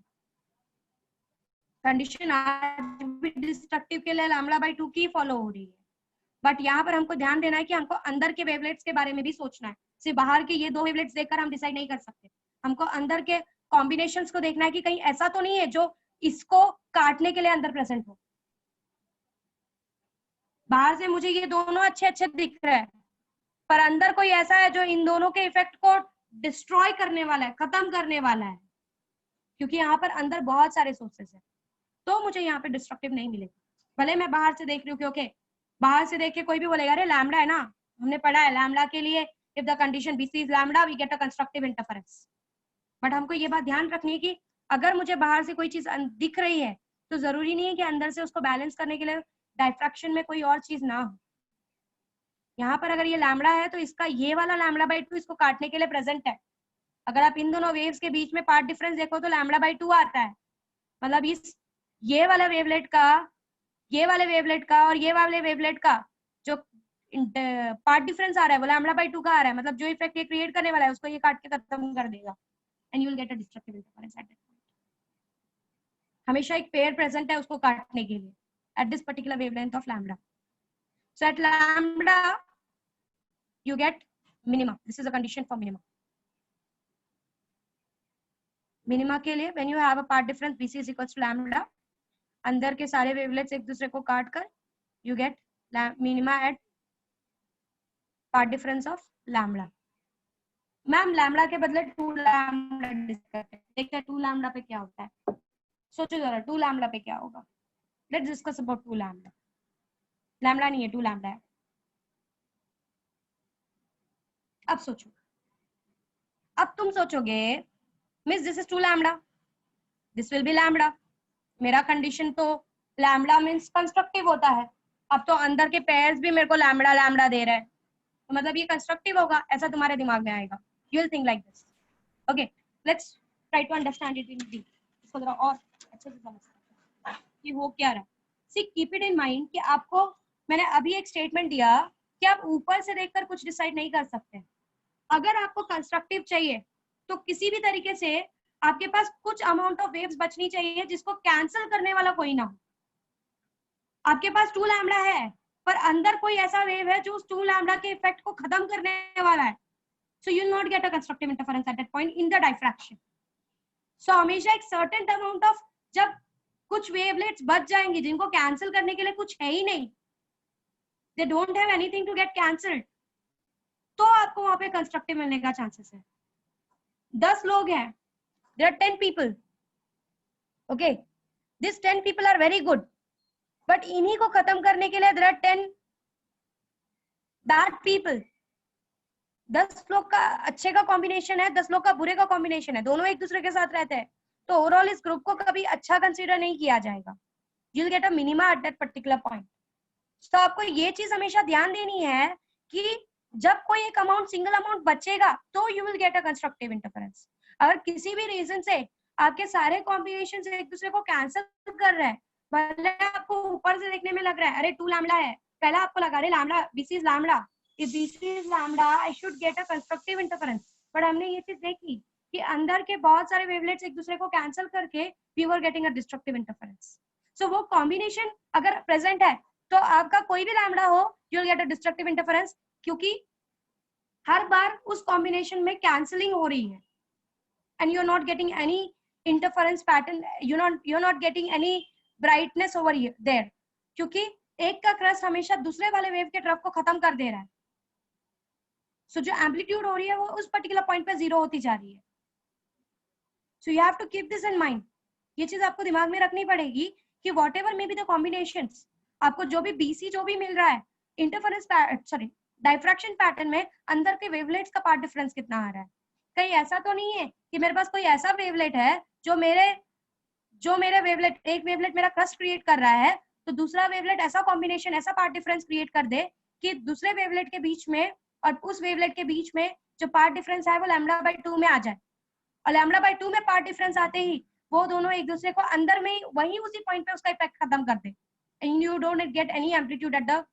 S1: कंडीशन आज भी डिस्ट्रक्टिव के लिए लैम्डा बाय 2 की फॉलो हो रही है, बट यहाँ पर हमको ध्यान देना है कि हमको अंदर के वेवलेट्स के बारे में भी सोचना है, सिर्फ बाहर के ये दो वेवलेट्स देखकर हम डिसाइड नहीं कर सकते, हमको अंदर के कॉम्बिनेशंस को देखना है कि कहीं ऐसा तो नहीं है जो इसको काटने के लिए अंदर प्रेजेंट हो। बाहर से मुझे ये दोनों अच्छे अच्छे दिख रहे हैं, पर अंदर कोई ऐसा है जो इन दोनों के इफेक्ट को डिस्ट्रॉय करने वाला है, खत्म करने वाला है, क्योंकि यहाँ पर अंदर बहुत सारे सोर्सेस हैं, तो मुझे यहाँ पे डिस्ट्रक्टिव नहीं मिलेगा। भले मैं बाहर से देख रही हूँ, क्योंकि बाहर से देख के कोई भी बोलेगा अरे लैम्डा है ना, हमने पढ़ा है लैम्डा के लिए if the condition BC is lambda we get a constructive interference. But हमको ये बात ध्यान रखनी है कि अगर मुझे बाहर से कोई चीज दिख रही है तो जरूरी नहीं है कि अंदर से उसको बैलेंस करने के लिए डायफ्रैक्शन में कोई और चीज ना हो। यहाँ पर अगर ये लैम्डा है तो इसका ये वाला लैम्डा बाय 2 इसको काटने के लिए प्रेजेंट है। अगर आप इन दोनों वेव्स के बीच में पार्ट डिफरेंस देखो तो लैम्डा बाय 2 आता है, मतलब इस ये वाले वेवलेट का और ये वाले वेवलेट का जो पार्ट डिफरेंस आ रहा है वो लैम्डा बाय 2 का आ रहा है, मतलब जो इफेक्ट ये क्रिएट करने वाला है उसको ये काट के खत्म कर देगा, and you will get a destructive interference at that point. हमेशा एक पेयर प्रेजेंट है उसको काटने के लिए at this particular wavelength of lambda. So at lambda you get minima, this is a condition for minima. Minima के लिए when you have a part difference BC is equals to lambda, अंदर के सारे वेवलेट्स एक दूसरे को काट कर you get minima at path difference of lambda. Ma'am lambda के बदले 2 लैम्डा डिस्कस देखते हैं 2 लैम्डा पे क्या होता है। सोचो जरा 2 लैम्डा पे क्या होगा। Let's discuss about 2 lambda. Lambda नहीं है 2 लैम्डा है। अब सोचो, अब तुम सोचोगे miss this is 2 lambda, this will B lambda. मेरा कंडीशन तो लैम्डा मींस कंस्ट्रक्टिव होता है, अब तो अंदर के पेयर्स भी मेरे को लैम्डा लैम्डा दे रहे हैं, तो मतलब ये कंस्ट्रक्टिव होगा, ऐसा तुम्हारे दिमाग में आएगा। You will think like this. Okay, let's try to understand it in deep. इसको जरा और अच्छे से समझते हैं कि हो क्या रहा है। सी कीप इट इन माइंड कि आपको मैंने अभी एक स्टेटमेंट दिया कि आप ऊपर से देखकर कुछ डिसाइड नहीं कर सकते। अगर आपको कंस्ट्रक्टिव चाहिए तो किसी भी तरीके से आपके पास कुछ अमाउंट ऑफ वेव्स बचनी चाहिए जिसको कैंसिल करने वाला कोई ना हो। आपके पास 2 लैम्डा है पर अंदर कोई ऐसा वेव है जो उस 2 लैम्डा के इफेक्ट को खत्म करने वाला है, so you will not get a constructive interference at that point in the diffraction. So हमेशा एक certain amount of जब कुछ wavelets बच जाएंगी जिनको कैंसिल करने के लिए कुछ है ही नहीं, they don't have anything to get cancelled, तो आपको वहां पे कंस्ट्रक्टिव मिलने का चांसेस है। 10 लोग हैं, there are 10 people, okay, these 10 people are very good, but इन्हीं को खत्म करने के लिए there are 10 bad people। 10 लोग का अच्छे का कॉम्बिनेशन है, 10 लोग का बुरे का कॉम्बिनेशन है, दोनों एक दूसरे के साथ रहते हैं, तो ओवरऑल इस ग्रुप को कभी अच्छा कंसीडर नहीं किया जाएगा। You will get a minima at that particular point. तो आपको ये चीज हमेशा ध्यान देनी है कि जब कोई एक अमाउंट सिंगल अमाउंट बचेगा तो you will get a constructive interference. अगर किसी भी रीजन से आपके सारे कॉम्बिनेशन एक दूसरे को कैंसिल कर रहे हैं, भले आपको ऊपर से देखने में लग रहा है अरे 2 लैम्डा है, पहला आपको लगा अरे lambda BC is lambda, if BC is lambda I should get a constructive interference, but हमने ये चीज देखी कि अंदर के बहुत सारे वेवलेट्स एक दूसरे को कैंसिल करके we were getting a destructive interference. So वो कॉम्बिनेशन अगर प्रेजेंट है तो आपका कोई भी लैम्डा हो you will get a destructive interference, क्योंकि हर बार उस कॉम्बिनेशन में कैंसिलिंग हो रही है and you're not getting any interference pattern, you're not getting any brightness over here there, क्योंकि एक का क्रस्ट हमेशा दूसरे वाले वेव के ट्रफ को खत्म कर दे रहा है। सो जो एम्पलीट्यूड हो रही है वो उस पर्टिकुलर पॉइंट पे 0 होती जा रही है। So you have to keep this in mind, ये चीज आपको दिमाग में रखनी पड़ेगी कि whatever may be the combinations, आपको जो भी बीसी जो भी मिल रहा है इंटरफेरेंस सॉरी डाइफ्रैक्शन पैटर्न में अंदर के वेवलेट्स का पार्ट डिफरेंस कितना आ रहा है। कहीं ऐसा तो नहीं है कि मेरे पास कोई ऐसा वेवलेट है जो मेरे वेवलेट, एक वेवलेट मेरा क्रस्ट क्रिएट कर रहा है तो दूसरा वेवलेट ऐसा कॉम्बिनेशन ऐसा पार्ट डिफरेंस क्रिएट कर दे कि दूसरे वेवलेट के बीच में और उस वेवलेट के बीच में जो पार्ट डिफरेंस है वो λ/2 में आ जाए, और λ/2 में पार्ट डिफरेंस आते ही वो दोनों एक दूसरे को अंदर में वहीं उसी पॉइंट पे उसका इफेक्ट खत्म कर दे and you don't get any amplitude at the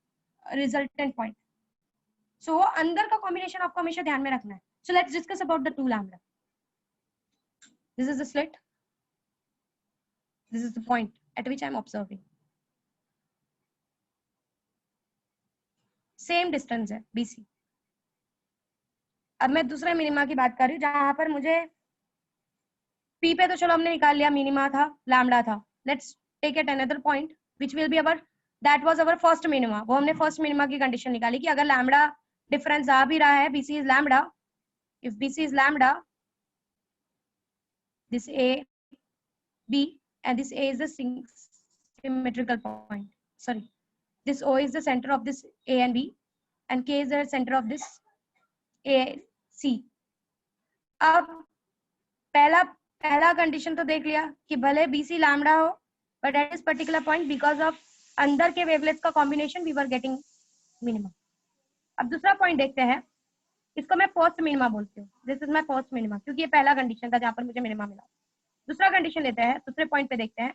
S1: resultant point. So अंदर का कॉम्बिनेशन आपको हमेशा ध्यान में रखना है। So let's discuss about the 2 lambda. This is the slit. This is the point at which I am observing. Same distance है BC. अब मैं दूसरा मिनिमा की बात कर रही हूँ जहां पर मुझे P पे तो चलो हमने निकाल लिया मिनिमा था लैम्डा था। Let's take it another point which will be our that was our first minima. वो हमने फर्स्ट मिनिमा की कंडीशन निकाली कि अगर लैम्डा डिफरेंस आ भी रहा है BC is lambda, if BC is lambda, this A, B, and this A is the symmetrical point. Sorry, this O is the center of this A and B, and K is the center of this A, C. अब पहला condition तो देख लिया कि भले BC lambda हो, but at this particular point because of अंदर के वेवलेट्स का combination we were getting minimum. अब दूसरा पॉइंट देखते हैं, इसको मैं फर्स्ट मिनिमा बोलती हूँ। This is my first minima क्योंकि ये पहला कंडीशन था जहां पर मुझे मिनिमा मिला। दूसरा कंडीशन लेते हैं, दूसरे पॉइंट पे देखते हैं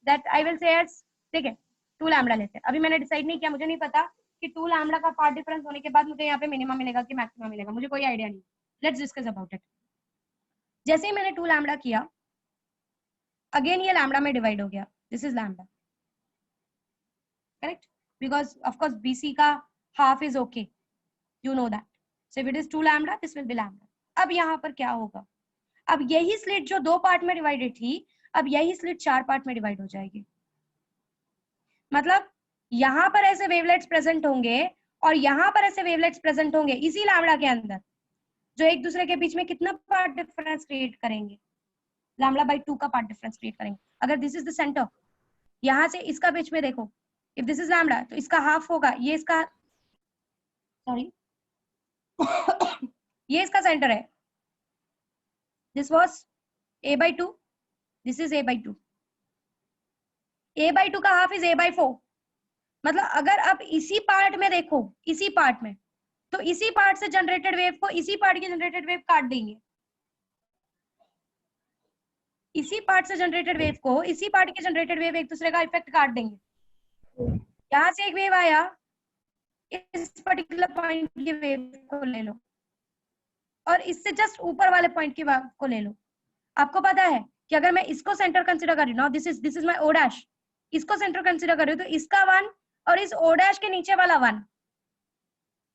S1: that I will say as, ठीक है 2 लैम्डा लेते हैं। अभी मैंने डिसाइड नहीं किया, मुझे नहीं पता कि 2 लैम्डा का पार्ट डिफरेंस होने के बाद मुझे यहाँ पे मिनिमा मिलेगा कि मैक्सिमा मिलेगा, मुझे कोई आइडिया नहीं। Let's discuss about it. जैसे ही मैंने 2 लैम्डा किया अगेन ये लैम्डा में डिवाइड हो गया, this is lambda, correct, because of course BC का half is okay, you know that. So if it is 2 lambda, this will be lambda. अब यहाँ पर क्या होगा, अब यही स्लिट जो 2 पार्ट में डिवाइडेड थी अब यही स्लिट 4 पार्ट में डिवाइड हो जाएगी। मतलब यहाँ पर ऐसे वेवलेट्स प्रेजेंट होंगे और यहाँ पर ऐसे वेवलेट्स प्रेजेंट होंगे इसी लैम्डा के अंदर जो एक दूसरे के बीच में कितना पार्ट डिफरेंस क्रिएट करेंगे, λ/2 का पार्ट डिफरेंस क्रिएट करेंगे। अगर दिस इज द सेंटर, यहाँ से इसका बीच में देखो, इफ दिस इज लैम्डा तो इसका हाफ होगा, ये इसका सॉरी ये इसका सेंटर है, this was A/2, this is A/2, A/2 का हाफ इज A/4। मतलब अगर आप इसी पार्ट में देखो, इसी पार्ट में, तो इसी पार्ट से जनरेटेड वेव को इसी पार्ट की जनरेटेड वेव काट देंगे, इसी पार्ट से जनरेटेड वेव को इसी पार्ट की जनरेटेड वेव एक दूसरे का इफेक्ट काट देंगे। यहां से एक वेव आया, इस पर्टिकुलर पॉइंट की वेव को ले लो और इससे जस्ट ऊपर वाले पॉइंट की वेव को ले लो। आपको पता है कि अगर मैं इसको सेंटर कंसीडर कर रही हूँ, this is my O dash, इसको सेंटर कंसीडर कर रही हूँ तो इसका 1 और इस O डैश के नीचे वाला 1,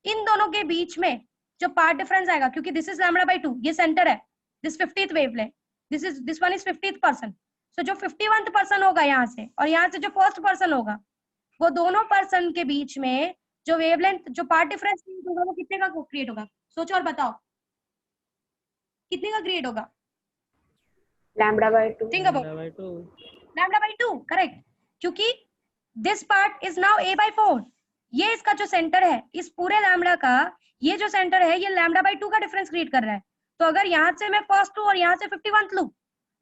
S1: इन दोनों के बीच में जो पार्ट डिफरेंस आएगा, क्योंकि दिस इज λ/2, ये सेंटर है, this 50th wavelet, this one is 50th person, so जो 51th पर्सन होगा यहाँ से और यहाँ से जो फर्स्ट पर्सन होगा, वो दोनों पर्सन के बीच में जो वेवलेंथ जो पार्ट डिफरेंस क्रिएट होगा वो कितने का क्रिएट होगा, सोचो और बताओ कितने का क्रिएट होगा।
S4: λ/2,
S1: थिंक अबाउट λ/2, करेक्ट, क्योंकि this part is now A/4, ये इसका जो सेंटर है इस पूरे लैम्डा का, ये जो सेंटर है ये λ/2 का डिफरेंस क्रिएट कर रहा है। तो अगर यहाँ से मैं फर्स्ट लूं और यहाँ से 51th लूं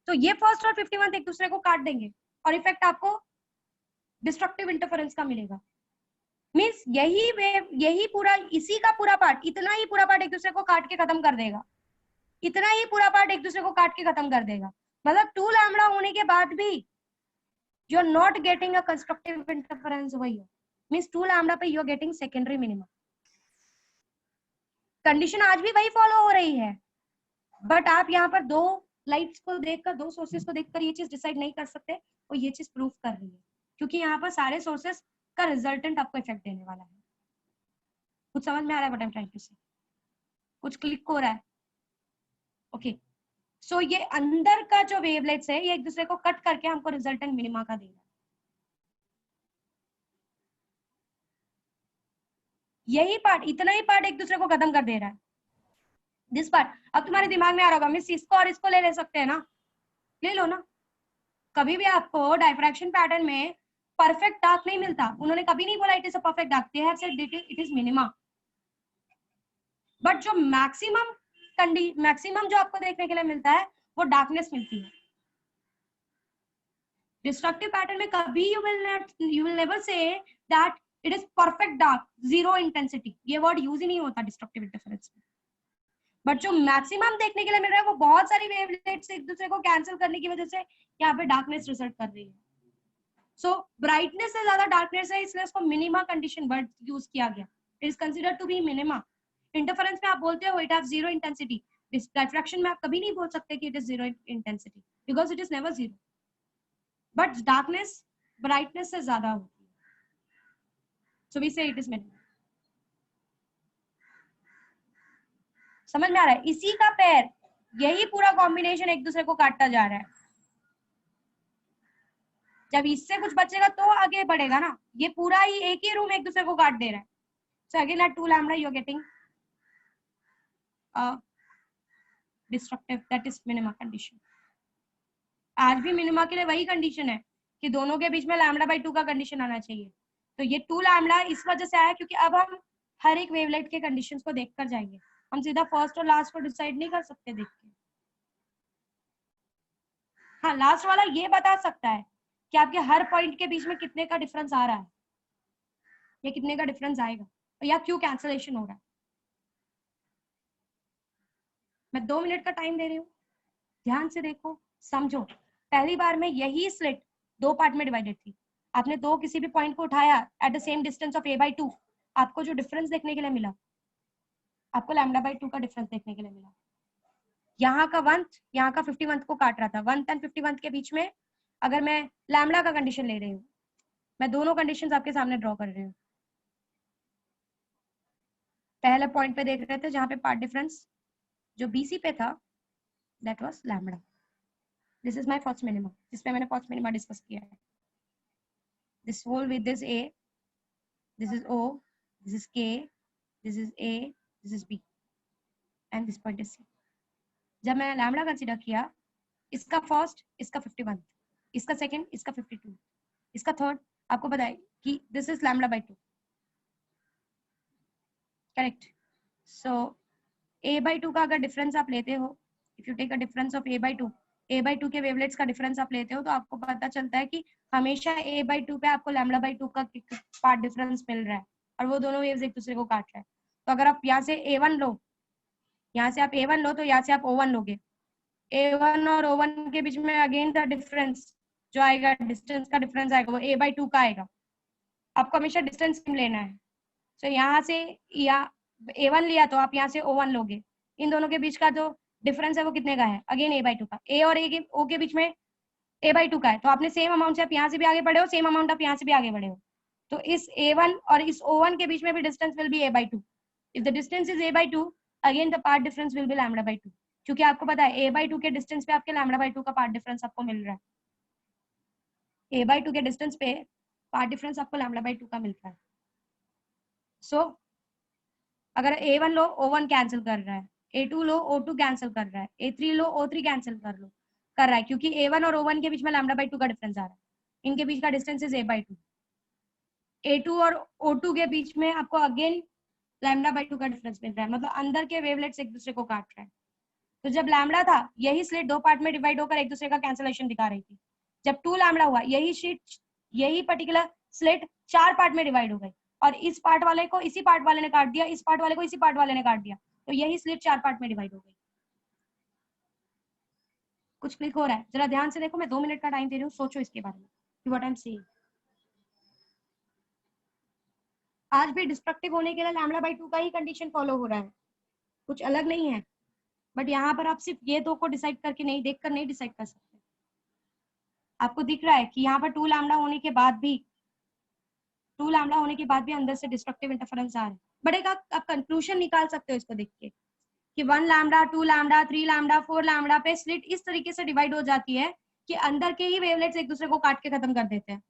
S1: तो ये फर्स्ट और 51th एक दूसरे को काट देंगे और इफेक्ट आपको डिस्ट्रक्टिव इंटरफेरेंस का मिलेगा। मीन्स यही वेव, यही पूरा, इसी का पूरा पार्ट, इतना ही पूरा पार्ट एक दूसरे को काट के खत्म कर देगा, इतना ही पूरा पार्ट एक दूसरे को काट के खत्म कर देगा। मतलब 2 लैम्बडा होने के बाद भी you are not getting a constructive interference over here, means 2 lambda पे you are getting secondary minimum. Condition आज भी वही फॉलो हो रही है, बट आप यहाँ पर दो लाइट्स को देखकर, दो सोर्सेस को देखकर ये चीज डिसाइड नहीं कर सकते और ये चीज प्रूफ कर रही है, क्योंकि यहाँ पर सारे सोर्सेस का रिजल्टेंट आपको इफेक्ट देने वाला है। कुछ समझ में आ रहा है what I am trying to say? कुछ क्लिक हो रहा है? ओके, सो ये अंदर का जो वेवलेट्स है ये एक दूसरे को कट करके हमको रिजल्टेंट मिनिमा का दे रहा है। यही पार्ट, इतना ही पार्ट एक दूसरे को खत्म कर दे रहा है, दिस पार्ट। अब तुम्हारे दिमाग में आ रहा होगा मिस इसको और इसको ले सकते हैं ना, ले लो ना। कभी भी आपको डायफ्रैक्शन पैटर्न में परफेक्ट डार्क नहीं मिलता, उन्होंने कभी नहीं बोला it is a perfect dark, they have said it is minima. But जो मैक्सिमम जो आपको देखने के लिए मिलता है वो डार्कनेस मिलती है। डिस्ट्रक्टिव पैटर्न में कभी you will never say that it is perfect dark, zero intensity, ये वर्ड यूज ही नहीं होता डिस्ट्रक्टिव इंटरफेरेंस में। बट जो मैक्सिमम देखने के लिए मिल रहा है वो बहुत सारी वेवलेट्स एक दूसरे को कैंसिल करने की वजह से यहाँ पे डार्कनेस रिजल्ट कर रही है। सो ब्राइटनेस से ज्यादा डार्कनेस है, इसलिए इसको मिनिमा कंडीशन वर्ड यूज किया गया। It is considered to be minima. Interference में आप बोलते हो it have zero intensity, diffraction में आप कभी नहीं बोल सकते कि it is zero intensity, because it is never zero. But darkness brightness से ज्यादा होती है, so we say it is minima. समझ में आ रहा है? इसी का पैर, यही पूरा कॉम्बिनेशन एक दूसरे को काटता जा रहा है। जब इससे कुछ बचेगा तो आगे बढ़ेगा ना, ये पूरा ही एक ही रूम एक दूसरे को काट दे रहा है। So again at 2 lambda you are getting destructive, that is minima condition. आज भी मिनिमा के लिए वही कंडीशन है कि दोनों के बीच में लैम्बडा बाई 2 का कंडीशन आना चाहिए। तो ये 2 लैम्बडा इस वजह से आया क्योंकि अब हम हर एक वेवलेट के कंडीशंस को देखकर जाएंगे, हम सीधा फर्स्ट और लास्ट को डिसाइड नहीं कर सकते देख के। हाँ, लास्ट वाला ये बता सकता है कि आपके हर पॉइंट के बीच में कितने का डिफरेंस आ रहा है या कितने का डिफरेंस आएगा या क्यों कैंसलेशन हो रहा है। मैं 2 मिनट का टाइम दे रही हूँ, ध्यान से देखो, समझो। पहली बार में यही स्लिट 2 पार्ट में डिवाइडेड थी, आपने दो किसी भी पॉइंट को उठाया at the same distance of a/2, आपको जो डिफरेंस देखने के लिए मिला, आपको λ/2 का डिफरेंस देखने के लिए मिला। यहाँ का 1th, यहाँ का 51th को काट रहा था, 1th एंड 51th के बीच में अगर मैं लैम्बडा का कंडीशन ले रही हूँ, मैं दोनों कंडीशंस आपके सामने ड्रॉ कर रही हूँ। पहले पॉइंट पे देख रहे थे जहाँ पे पार्ट डिफरेंस जो BC पे था, that was lambda. This is my first minima, जिस पे मैंने फर्स्ट मिनिमा डिस्कस किया है। This whole with this A, this is O, this is K, this is A, this is B and this point is C। जब मैंने lambda consider किया, इसका first, इसका 51, इसका सेकंड, इसका 52, इसका थर्ड, आपको पता है कि this is λ/2, correct. So a/2 का अगर डिफरेंस आप लेते हो, if you take a difference of a/2 के वेवलेट्स का डिफरेंस आप लेते हो, तो आपको पता चलता है कि हमेशा a/2 पे आपको λ/2 का पार्ट डिफरेंस मिल रहा है और वो दोनों वेव्स एक दूसरे को काट रहा है। तो अगर आप यहाँ से a1 लो, यहाँ से आप a1 लो, तो यहाँ से आप o1 लोगे, a1 और o1 के बीच में अगेन द डिफरेंस जो आएगा, डिस्टेंस का डिफरेंस आएगा, वो a/2 का आएगा। आपको हमेशा डिस्टेंस लेना है। तो यहाँ से या a1 लिया तो आप यहाँ से o1 लोगे, इन दोनों के बीच का जो डिफरेंस है वो कितने का है, अगेन a/2 का। a और o के बीच में a/2 का है, तो आपने सेम अमाउंट से आप यहाँ से भी आगे बढ़े हो, सेम अमाउंट आप यहाँ से भी आगे बढ़े हो, तो इस a1 और इस o1 के बीच में भी distance will be a/2। If the distance is a/2, again the part difference will be λ/2, क्योंकि आपको पता है a/2 के डिस्टेंस पे आपके λ/2 का पार्ट डिफरेंस आपको मिल रहा है। a/2 के डिस्टेंस पे पार्ट डिफरेंस आपको λ/2 का मिल रहा है। सो अगर a1 लो, o1 कैंसिल कर रहा है, a2 लो, o2 कैंसिल कर रहा है, a3 लो, o3 कैंसिल कर रहा है, क्योंकि a1 और o1 के बीच में λ/2 का डिफरेंस आ रहा है, इनके बीच का डिस्टेंस इज a/2। a2 और o2 के बीच में आपको अगेन λ/2 का डिफरेंस मिल रहा है, मतलब अंदर के वेवलेट्स एक दूसरे को काट रहे हैं। तो जब लैम्बडा था, यही स्लिट 2 पार्ट में डिवाइड होकर एक दूसरे का कैंसिलेशन दिखा रही थी। जब 2 लैम्बडा हुआ, यही पर्टिकुलर स्लिट 4 पार्ट में डिवाइड हो गई और इस पार्ट वाले को इसी पार्ट वाले ने काट दिया, इस पार्ट वाले को इसी पार्ट वाले ने काट दिया, तो यही स्लिट 4 पार्ट में डिवाइड हो गई। कुछ क्लिक हो रहा है? जरा ध्यान से देखो, मैं 2 मिनट का टाइम दे रही हूँ, सोचो इसके बारे में व्हाट आई एम सेइंग। आज भी डिस्ट्रक्टिव होने के लिए λ/2 का ही कंडीशन फॉलो हो रहा है, कुछ अलग नहीं है। बट यहाँ पर आप सिर्फ ये दो को डिसाइड करके नहीं, देखकर नहीं डिसाइड कर सकते। आपको दिख रहा है कि यहाँ पर 2 लैम्डा होने के बाद भी अंदर से डिस्ट्रक्टिव इंटरफेरेंस आ रहा है। बट एक आप कंक्लूजन निकाल सकते हो इसको देख के कि 1 लैम्डा, 2 लैम्डा, 3 लैम्डा, 4 लैम्डा पे स्लिट इस तरीके से डिवाइड हो जाती है कि अंदर के ही वेवलेट्स एक दूसरे को काट के खत्म कर देते हैं।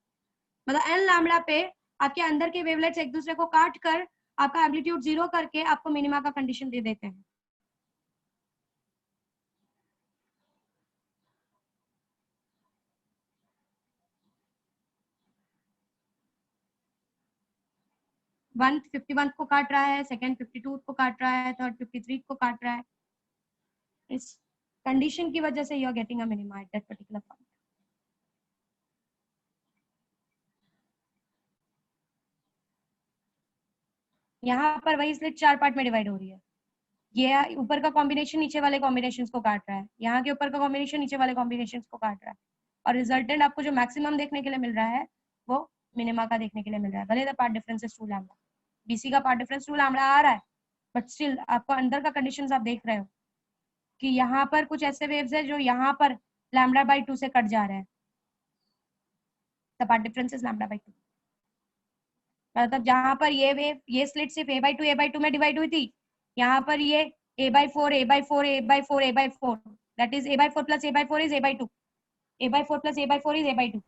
S1: मतलब n लैम्डा पे आपके अंदर के वेवलेट्स एक दूसरे को काट कर आपका एम्पलीट्यूड 0 करके आपको मिनिमा का कंडीशन दे देते हैं। वन 51 को काट रहा है, सेकंड 52 को काट रहा है, थर्ड 53 को काट रहा है। इस कंडीशन की वजह से you are getting a minima at that particular point. यहाँ पर वही स्लिट 4 पार्ट में डिवाइड हो रही है। ये ऊपर का कॉम्बिनेशन नीचे वाले कॉम्बिनेशंस को काट रहा है, यहाँ के ऊपर का कॉम्बिनेशन नीचे वाले कॉम्बिनेशंस को काट रहा है, और रिजल्टेंट आपको जो मैक्सिमम देखने के लिए मिल रहा है वो मिनिमा का देखने के लिए मिल रहा है। भले the part difference is 2 lambda, BC का पार्ट डिफरेंस 2 लैम्डा आ रहा है, बट स्टिल आपको अंदर का कंडीशंस आप देख रहे हो कि यहाँ पर कुछ ऐसे वेव्स है जो यहाँ पर λ/2 से कट जा रहे हैं। The part difference is λ/2। मतलब जहां पर ये वेव, ये स्लिट सिर्फ a/2 में डिवाइड हुई थी, यहाँ पर ये a/4 a/4 a/4 a/4 that is a/4 plus a/4 is a/2, a/4 plus a/4 is a/2।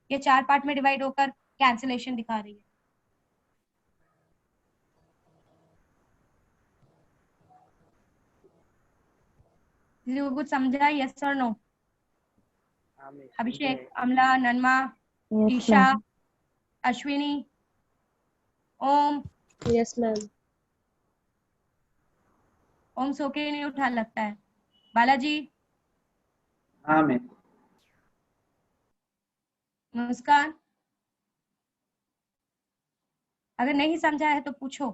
S1: ये 4 पार्ट में डिवाइड होकर कैंसिलेशन दिखा रही है। कुछ समझा? यस और no? Abhishek, Amla, Nanma, Isha, Ashwini, Om.
S4: Yes ma'am.
S1: Om सो के नहीं उठा लगता है। बालाजी।
S5: हाँ मैम।
S1: मुस्कान, अगर नहीं समझा है तो पूछो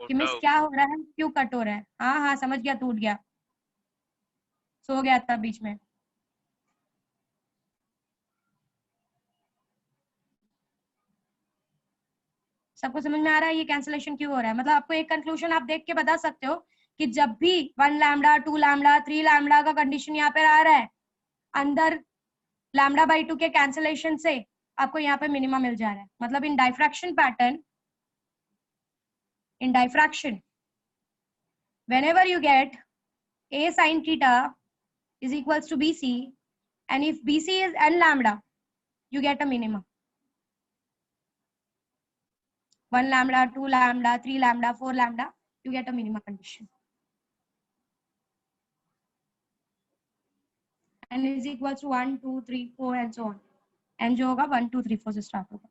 S1: कि मिस क्या हो रहा है, क्यों कट हो रहा है। हाँ हाँ समझ गया, टूट गया, सो गया था बीच में। सबको समझ में आ रहा है ये कैंसिलेशन क्यों हो रहा है? मतलब आपको एक कंक्लूजन आप देख के बता सकते हो कि जब भी 1 लैम्डा, 2 लैम्डा, 3 लैम्डा का कंडीशन यहाँ पे आ रहा है, अंदर λ/2 के कैंसिलेशन से आपको यहाँ पे मिनिमम मिल जा रहा है। मतलब in diffraction pattern, in diffraction, whenever you get a sin theta is equals to bc, and if bc is n lambda, you get a minimum. 1 lambda, 2 lambda, 3 lambda, 4 lambda, you get a minima condition. n is equals to 1 2 3 4 and so on. n जो होगा 1 2 3 4 से start होगा,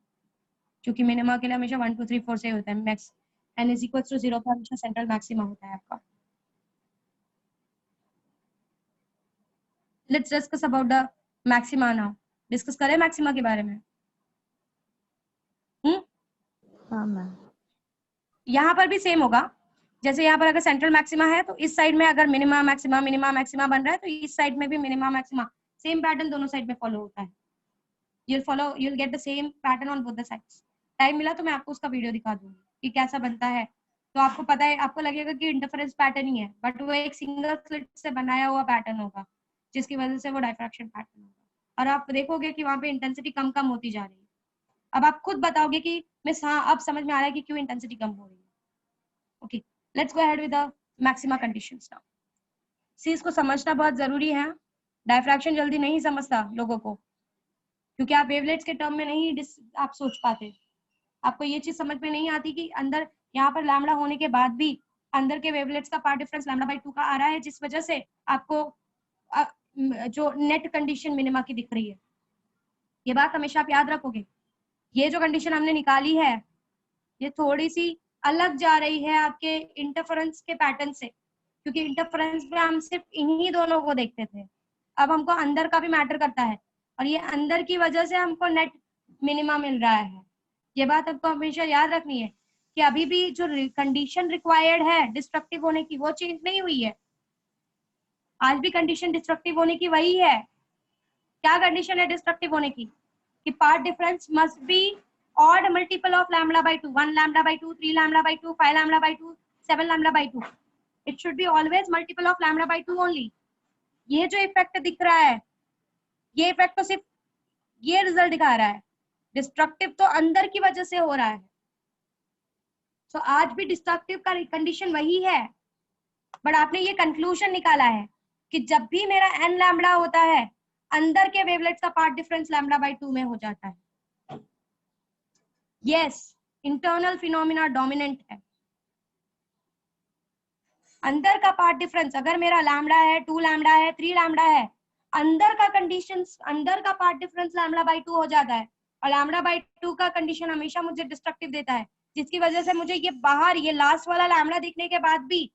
S1: क्योंकि minima के लिए हमेशा 1 2 3 4 से होता है। Max n is equals to 0 पर हमेशा सेंट्रल मैक्सिमा होता है आपका। Let's discuss about the maxima now. Discuss करें मैक्सिमा के बारे में?
S3: हाँ मैम।
S1: यहाँ पर भी सेम होगा, जैसे यहाँ पर अगर सेंट्रल मैक्सिमा है तो इस साइड में अगर मिनिमा मैक्सिमा बन रहा है तो इस साइड में भी मिनिमा मैक्सिमा, सेम पैटर्न दोनों साइड में फॉलो होता है। you'll get the same pattern on both the sides. Time मिला तो मैं आपको उसका वीडियो दिखा दूंगी कि कैसा बनता है, तो आपको पता है, आपको लगेगा कि इंटरफेरेंस पैटर्न ही है, बट वो एक सिंगल स्लिट से बनाया हुआ पैटर्न होगा जिसकी वजह से वो डायफ्रैक्शन पैटर्न होगा, और आप देखोगे कि वहां पे इंटेंसिटी कम कम होती जा रही है। अब आप खुद बताओगे कि मिस हाँ अब समझ में आ रहा है कि क्यों इंटेंसिटी कम हो रही है। Okay, let's go ahead with the maxima conditions now. See इसको समझना बहुत जरूरी है, डायफ्रैक्शन जल्दी नहीं समझता लोगों को, क्योंकि आप वेवलेट्स के टर्म में नहीं आप सोच पाते, आपको ये चीज समझ में नहीं आती कि अंदर यहाँ पर लैम्डा होने के बाद भी अंदर के वेवलेट्स का पार्ट डिफरेंस λ/2 का आ रहा है, जिस वजह से आपको जो नेट कंडीशन मिनिमा की दिख रही है। ये बात हमेशा आप याद रखोगे। ये जो कंडीशन हमने निकाली है ये थोड़ी सी अलग जा रही है आपके इंटरफेरेंस के पैटर्न से, क्योंकि इंटरफेरेंस में हम सिर्फ इन्हीं दोनों को देखते थे, अब हमको अंदर का भी मैटर करता है, और ये अंदर की वजह से हमको नेट मिनिमा मिल रहा है। ये बात आपको हमेशा याद रखनी है कि अभी भी जो कंडीशन रिक्वायर्ड है डिस्ट्रक्टिव होने की वो चेंज नहीं हुई है। आज भी कंडीशन डिस्ट्रक्टिव होने की वही है। क्या कंडीशन है डिस्ट्रक्टिव होने की? कि path difference must be odd multiple of lambda by 2, 1 lambda by 2, 3 lambda by 2, 5 lambda by 2, 7 lambda by 2। It should be always multiple of lambda by 2 only. ये जो इफेक्ट दिख रहा है, ये इफेक्ट तो सिर्फ ये रिजल्ट दिखा रहा है, डिस्ट्रक्टिव तो अंदर की वजह से हो रहा है। तो आज भी डिस्ट्रक्टिव का कंडीशन वही है, बट आपने ये कंक्लूजन निकाला है कि जब भी मेरा एन लैम्डा होता है अंदर के वेवलेट्स का पार्ट डिफरेंस लैम्डा बाय 2 में हो जाता है। यस, इंटरनल फिनोमिना डोमिनेंट है। अंदर का पार्ट डिफरेंस अगर मेरा लैम्डा है, 2 लैम्डा है, 3 लैम्डा है, अंदर का कंडीशन, अंदर का पार्ट डिफरेंस लैम्डा बाय 2 हो जाता है। और लैम्डा बाय 2 का कंडीशन हमेशा मुझे डिस्ट्रक्टिव देता है, जिसकी वजह से मुझे ये बाहर ये लास्ट वाला लैम्डा दिखने के बाद भी,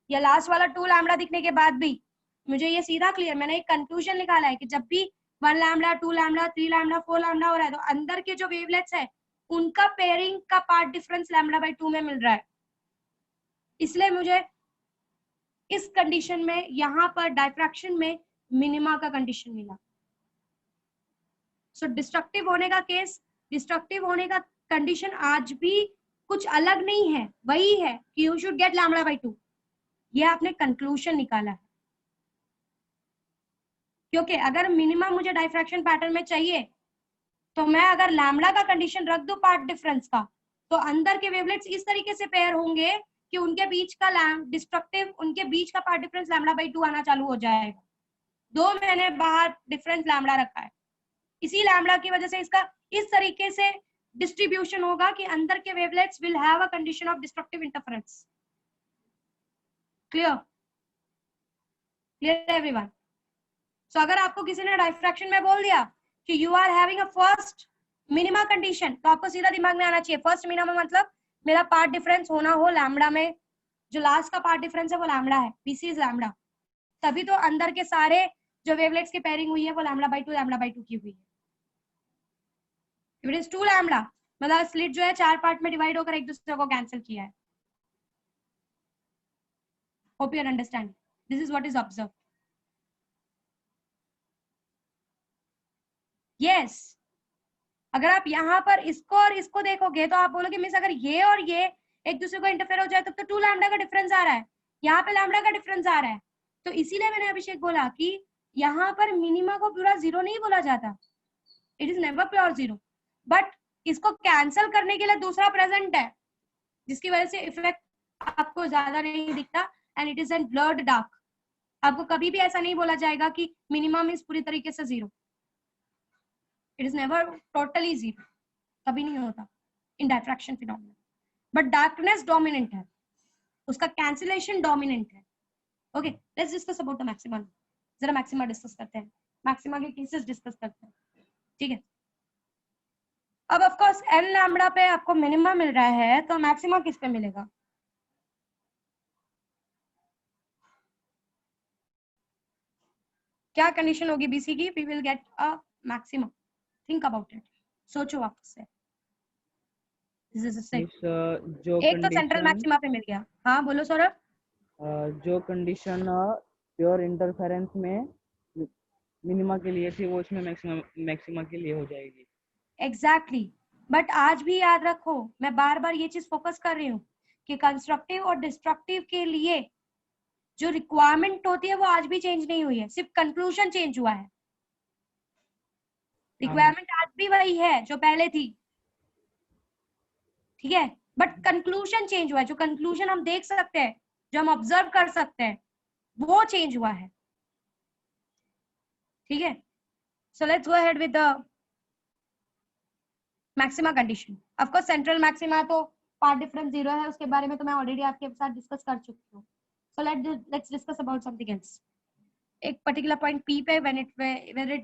S1: या लास्ट वाला 2 लैम्डा दिखने के बाद भी मुझे ये सीधा क्लियर, मैंने एक कंक्लूजन निकाला है कि जब भी 1 लैम्डा, 2 लैम्डा, 3 लैम्डा, 4 लैम्डा हो रहा है तो अंदर के जो वेवलेट्स है उनका पेयरिंग का पार्ट डिफरेंस लैम्डा बाय 2 में मिल रहा है। इसलिए मुझे इस कंडीशन में यहाँ पर डायफ्रैक्शन में मिनिमा का कंडीशन मिला। सो डिस्ट्रक्टिव होने का केस, डिस्ट्रक्टिव होने का कंडीशन आज भी कुछ अलग नहीं है, वही है कि you should get lambda by 2। ये आपने कंक्लूजन निकाला है, क्योंकि अगर मिनिमम मुझे डायफ्रैक्शन पैटर्न में चाहिए तो मैं अगर लैम्डा का कंडीशन रख दूं पार्ट डिफरेंस का, तो अंदर के वेवलेट्स इस तरीके से पेयर होंगे कि उनके बीच का डिस्ट्रक्टिव, उनके बीच का पार्ट डिफरेंस लैम्डा बाय 2 आना चालू हो जाएगा। 2 मैंने बाहर डिफरेंस लैम्डा रखा है, इसी लैम्डा की वजह से इसका इस तरीके से डिस्ट्रीब्यूशन होगा कि अंदर के wavelets will have a condition of destructive interference. Clear? Clear everyone? So अगर आपको किसी ने डायफ्रैक्शन में बोल दिया कि you are having a first minima condition, तो आपको सीधा दिमाग में आना चाहिए फर्स्ट मिनिमा मतलब मेरा पार्ट डिफरेंस होना हो लैम्डा में, जो लास्ट का पार्ट डिफरेंस है वो लैम्डा है, बीसी इज लैम्डा। तभी तो अंदर के सारे जो वेवलेट्स की पेयरिंग हुई है वो लैम्डा बाय 2 की हुई है। इट इज 2 लैम्डा मतलब स्लिट जो है 4 पार्ट में डिवाइड होकर एक दूसरे को कैंसिल किया है। Hope you understand, this is what is observe. Yes, अगर आप यहाँ पर इसको और इसको देखोगे तो आप बोलोगे मिस अगर ये और ये एक दूसरे को इंटरफेयर हो जाए तब तो 2 लैम्डा का डिफरेंस आ रहा है, यहाँ पे लैम्डा का डिफरेंस आ रहा है। तो इसीलिए मैंने अभिषेक बोला कि यहाँ पर मिनिमा को पूरा जीरो नहीं बोला जाता, it is never pure zero, but इसको कैंसल करने के लिए दूसरा प्रेजेंट है, जिसकी वजह से इफेक्ट आपको ज्यादा नहीं दिखता and it is an blurred dark. आपको कभी भी ऐसा नहीं बोला जाएगा कि मिनिमम इज पूरी तरीके से zero, it is never totally zero, कभी नहीं होता in diffraction phenomena. But darkness dominant है, उसका कैंसिलेशन डोमिनेंट है। Okay, let's discuss about the maxima. जरा मैक्सिमा डिस्कस करते हैं, मैक्सिमा के केसेस डिस्कस करते हैं, ठीक है। अब ऑफ कोर्स एन लैम्डा पे आपको मिनिमा मिल रहा है, तो मैक्सिमा किस पे मिलेगा? क्या कंडीशन होगी बीसी की? We will get a maxima, think about it, सोचो वापस से।
S5: जो
S1: एक तो सेंट्रल मैक्सिमा पे मिल गया, हाँ बोलो सौरभ।
S5: जो कंडीशन प्योर इंटरफेरेंस में मिनिमा के लिए थी वो इसमें मैक्सिमा के लिए हो जाएगी।
S1: एग्जैक्टली, बट आज भी याद रखो, मैं बार बार ये चीज फोकस कर रही हूँ कि कंस्ट्रक्टिव और डिस्ट्रक्टिव के लिए जो रिक्वायरमेंट होती है वो आज भी चेंज नहीं हुई है, सिर्फ कंक्लूजन चेंज हुआ है। रिक्वायरमेंट आज भी वही है जो पहले थी, ठीक है, बट कंक्लूजन चेंज हुआ है। जो कंक्लूजन हम देख सकते हैं, जो हम ऑब्जर्व कर सकते हैं, वो चेंज हुआ है, ठीक है। So let's go ahead with the maxima condition. Of course central maxima तो पार्ट डिफरेंस जीरो है, उसके बारे में तो मैं ऑलरेडी आपके साथ डिस्कस कर चुकी हूँ। So let's discuss about something else. एक पर्टिकुलर पॉइंट पी पे when it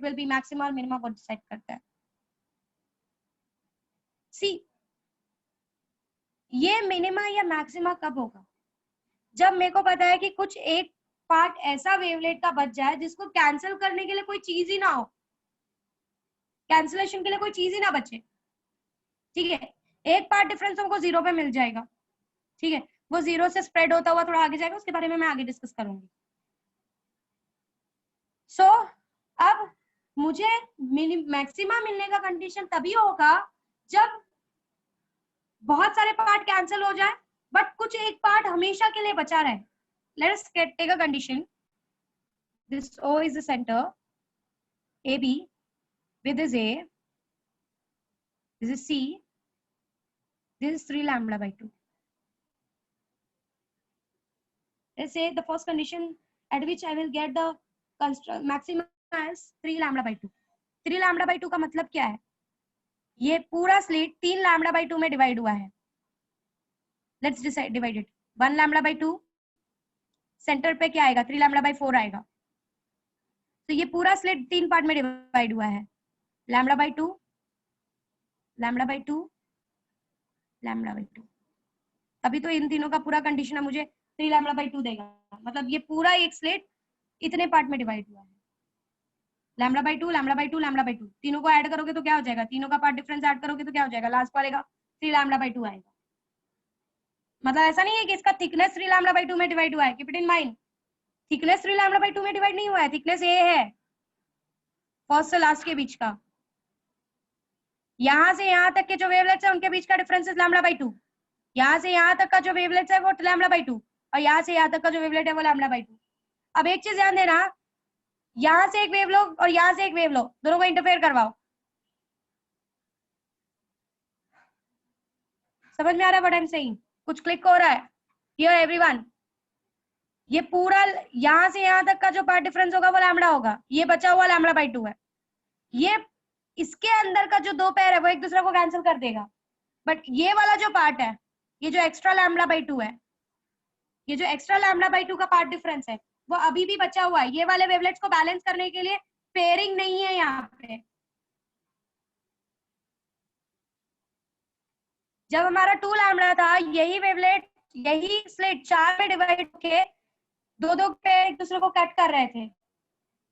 S1: will B maxima और मिनिमा वो डिसाइड करता है। सी, ये मिनिमा या मैक्सिमा कब होगा? जब मेरे को पता है कि कुछ एक पार्ट ऐसा वेवलेट का बच जाए जिसको कैंसिल करने के लिए कोई चीज ही ना हो, कैंसिलेशन के लिए कोई चीज ही ना बचे। ठीक है, एक पार्ट डिफरेंस हमको 0 पे मिल जाएगा, ठीक है, वो 0 से स्प्रेड होता हुआ थोड़ा आगे जाएगा, उसके बारे में मैं आगे डिस्कस करूंगी। सो अब मुझे मैक्सिमा मिलने का कंडीशन तभी होगा जब बहुत सारे पार्ट कैंसिल हो जाए बट कुछ एक पार्ट हमेशा के लिए बचा रहे। Let's take a condition, this O is the center, AB, with this A, this is C, this is 3 lambda by 2. Let's say the first condition at which I will get the maximum as 3 lambda by 2. 3 lambda by 2 का मतलब क्या है? ये पूरा slit 3 lambda by 2 में divide हुआ है। Let's decide divide it. 1 lambda by 2, centre पे क्या आएगा? 3 लैम्बडा बाई 4 आएगा। तो ये पूरा स्लिट 3 पार्ट में डिवाइड हुआ है, lambda by 2, lambda by 2, lambda by 2। अभी तो इन तीनों का पूरा कंडीशन है मुझे 3 लैम्बडा बाई 2 देगा, मतलब ये पूरा एक स्लिट इतने पार्ट में डिवाइड हुआ है, lambda by 2, lambda by 2, lambda by 2। तीनों को ऐड करोगे तो क्या हो जाएगा? तीनों का पार्ट डिफरेंस ऐड करोगे तो क्या हो जाएगा? लास्ट वाले का 3 लैम्बडा बाई 2 आएगा। मतलब ऐसा नहीं है कि इसका थिकनेस 3 लैम्बडा बाई 2 में डिवाइड हुआ है, keep it in mind. Thickness 3 lambda by 2 में डिवाइड नहीं हुआ है, थिकनेस ये है फर्स्ट से लास्ट के बीच का। यहां से यहां तक के जो वेवलेट्स है उनके बीच का डिफरेंस है लैम्बडा बाई 2। यहां से यहां तक का जो वेवलेट्स है वो लैम्बडा बाई 2, और यहां से यहां तक का जो वेवलेट है वो लैम्बडा बाई 2। अब एक चीज ध्यान देना, यहां से एक वेव लो और यहां से एक वेव लो, दोनों को इंटरफेयर करवाओ। समझ में आ रहा है व्हाट आई एम सेइंग? कुछ क्लिक हो रहा है? हियर एवरीवन, ये पूरा यहां से यहां तक का जो पार्ट डिफरेंस होगा वो लैम्बडा होगा, ये बचा हुआ लैम्बडा बाई 2 है। ये इसके अंदर का जो दो पैर है वो एक दूसरे को कैंसिल कर देगा, बट ये वाला जो पार्ट है, ये जो एक्स्ट्रा लैम्बडा बाई 2 है, ये जो एक्स्ट्रा लैम्बडा बाई 2 का पार्ट डिफरेंस है वो अभी भी बचा हुआ है। ये वाले वेवलेट्स को बैलेंस करने के लिए पेयरिंग नहीं है यहाँ पे। जब हमारा 2 लैम्बडा था, यही वेवलेट, यही स्लिट 4 में डिवाइड होके दो दो पेयर एक दूसरे को कट कर रहे थे।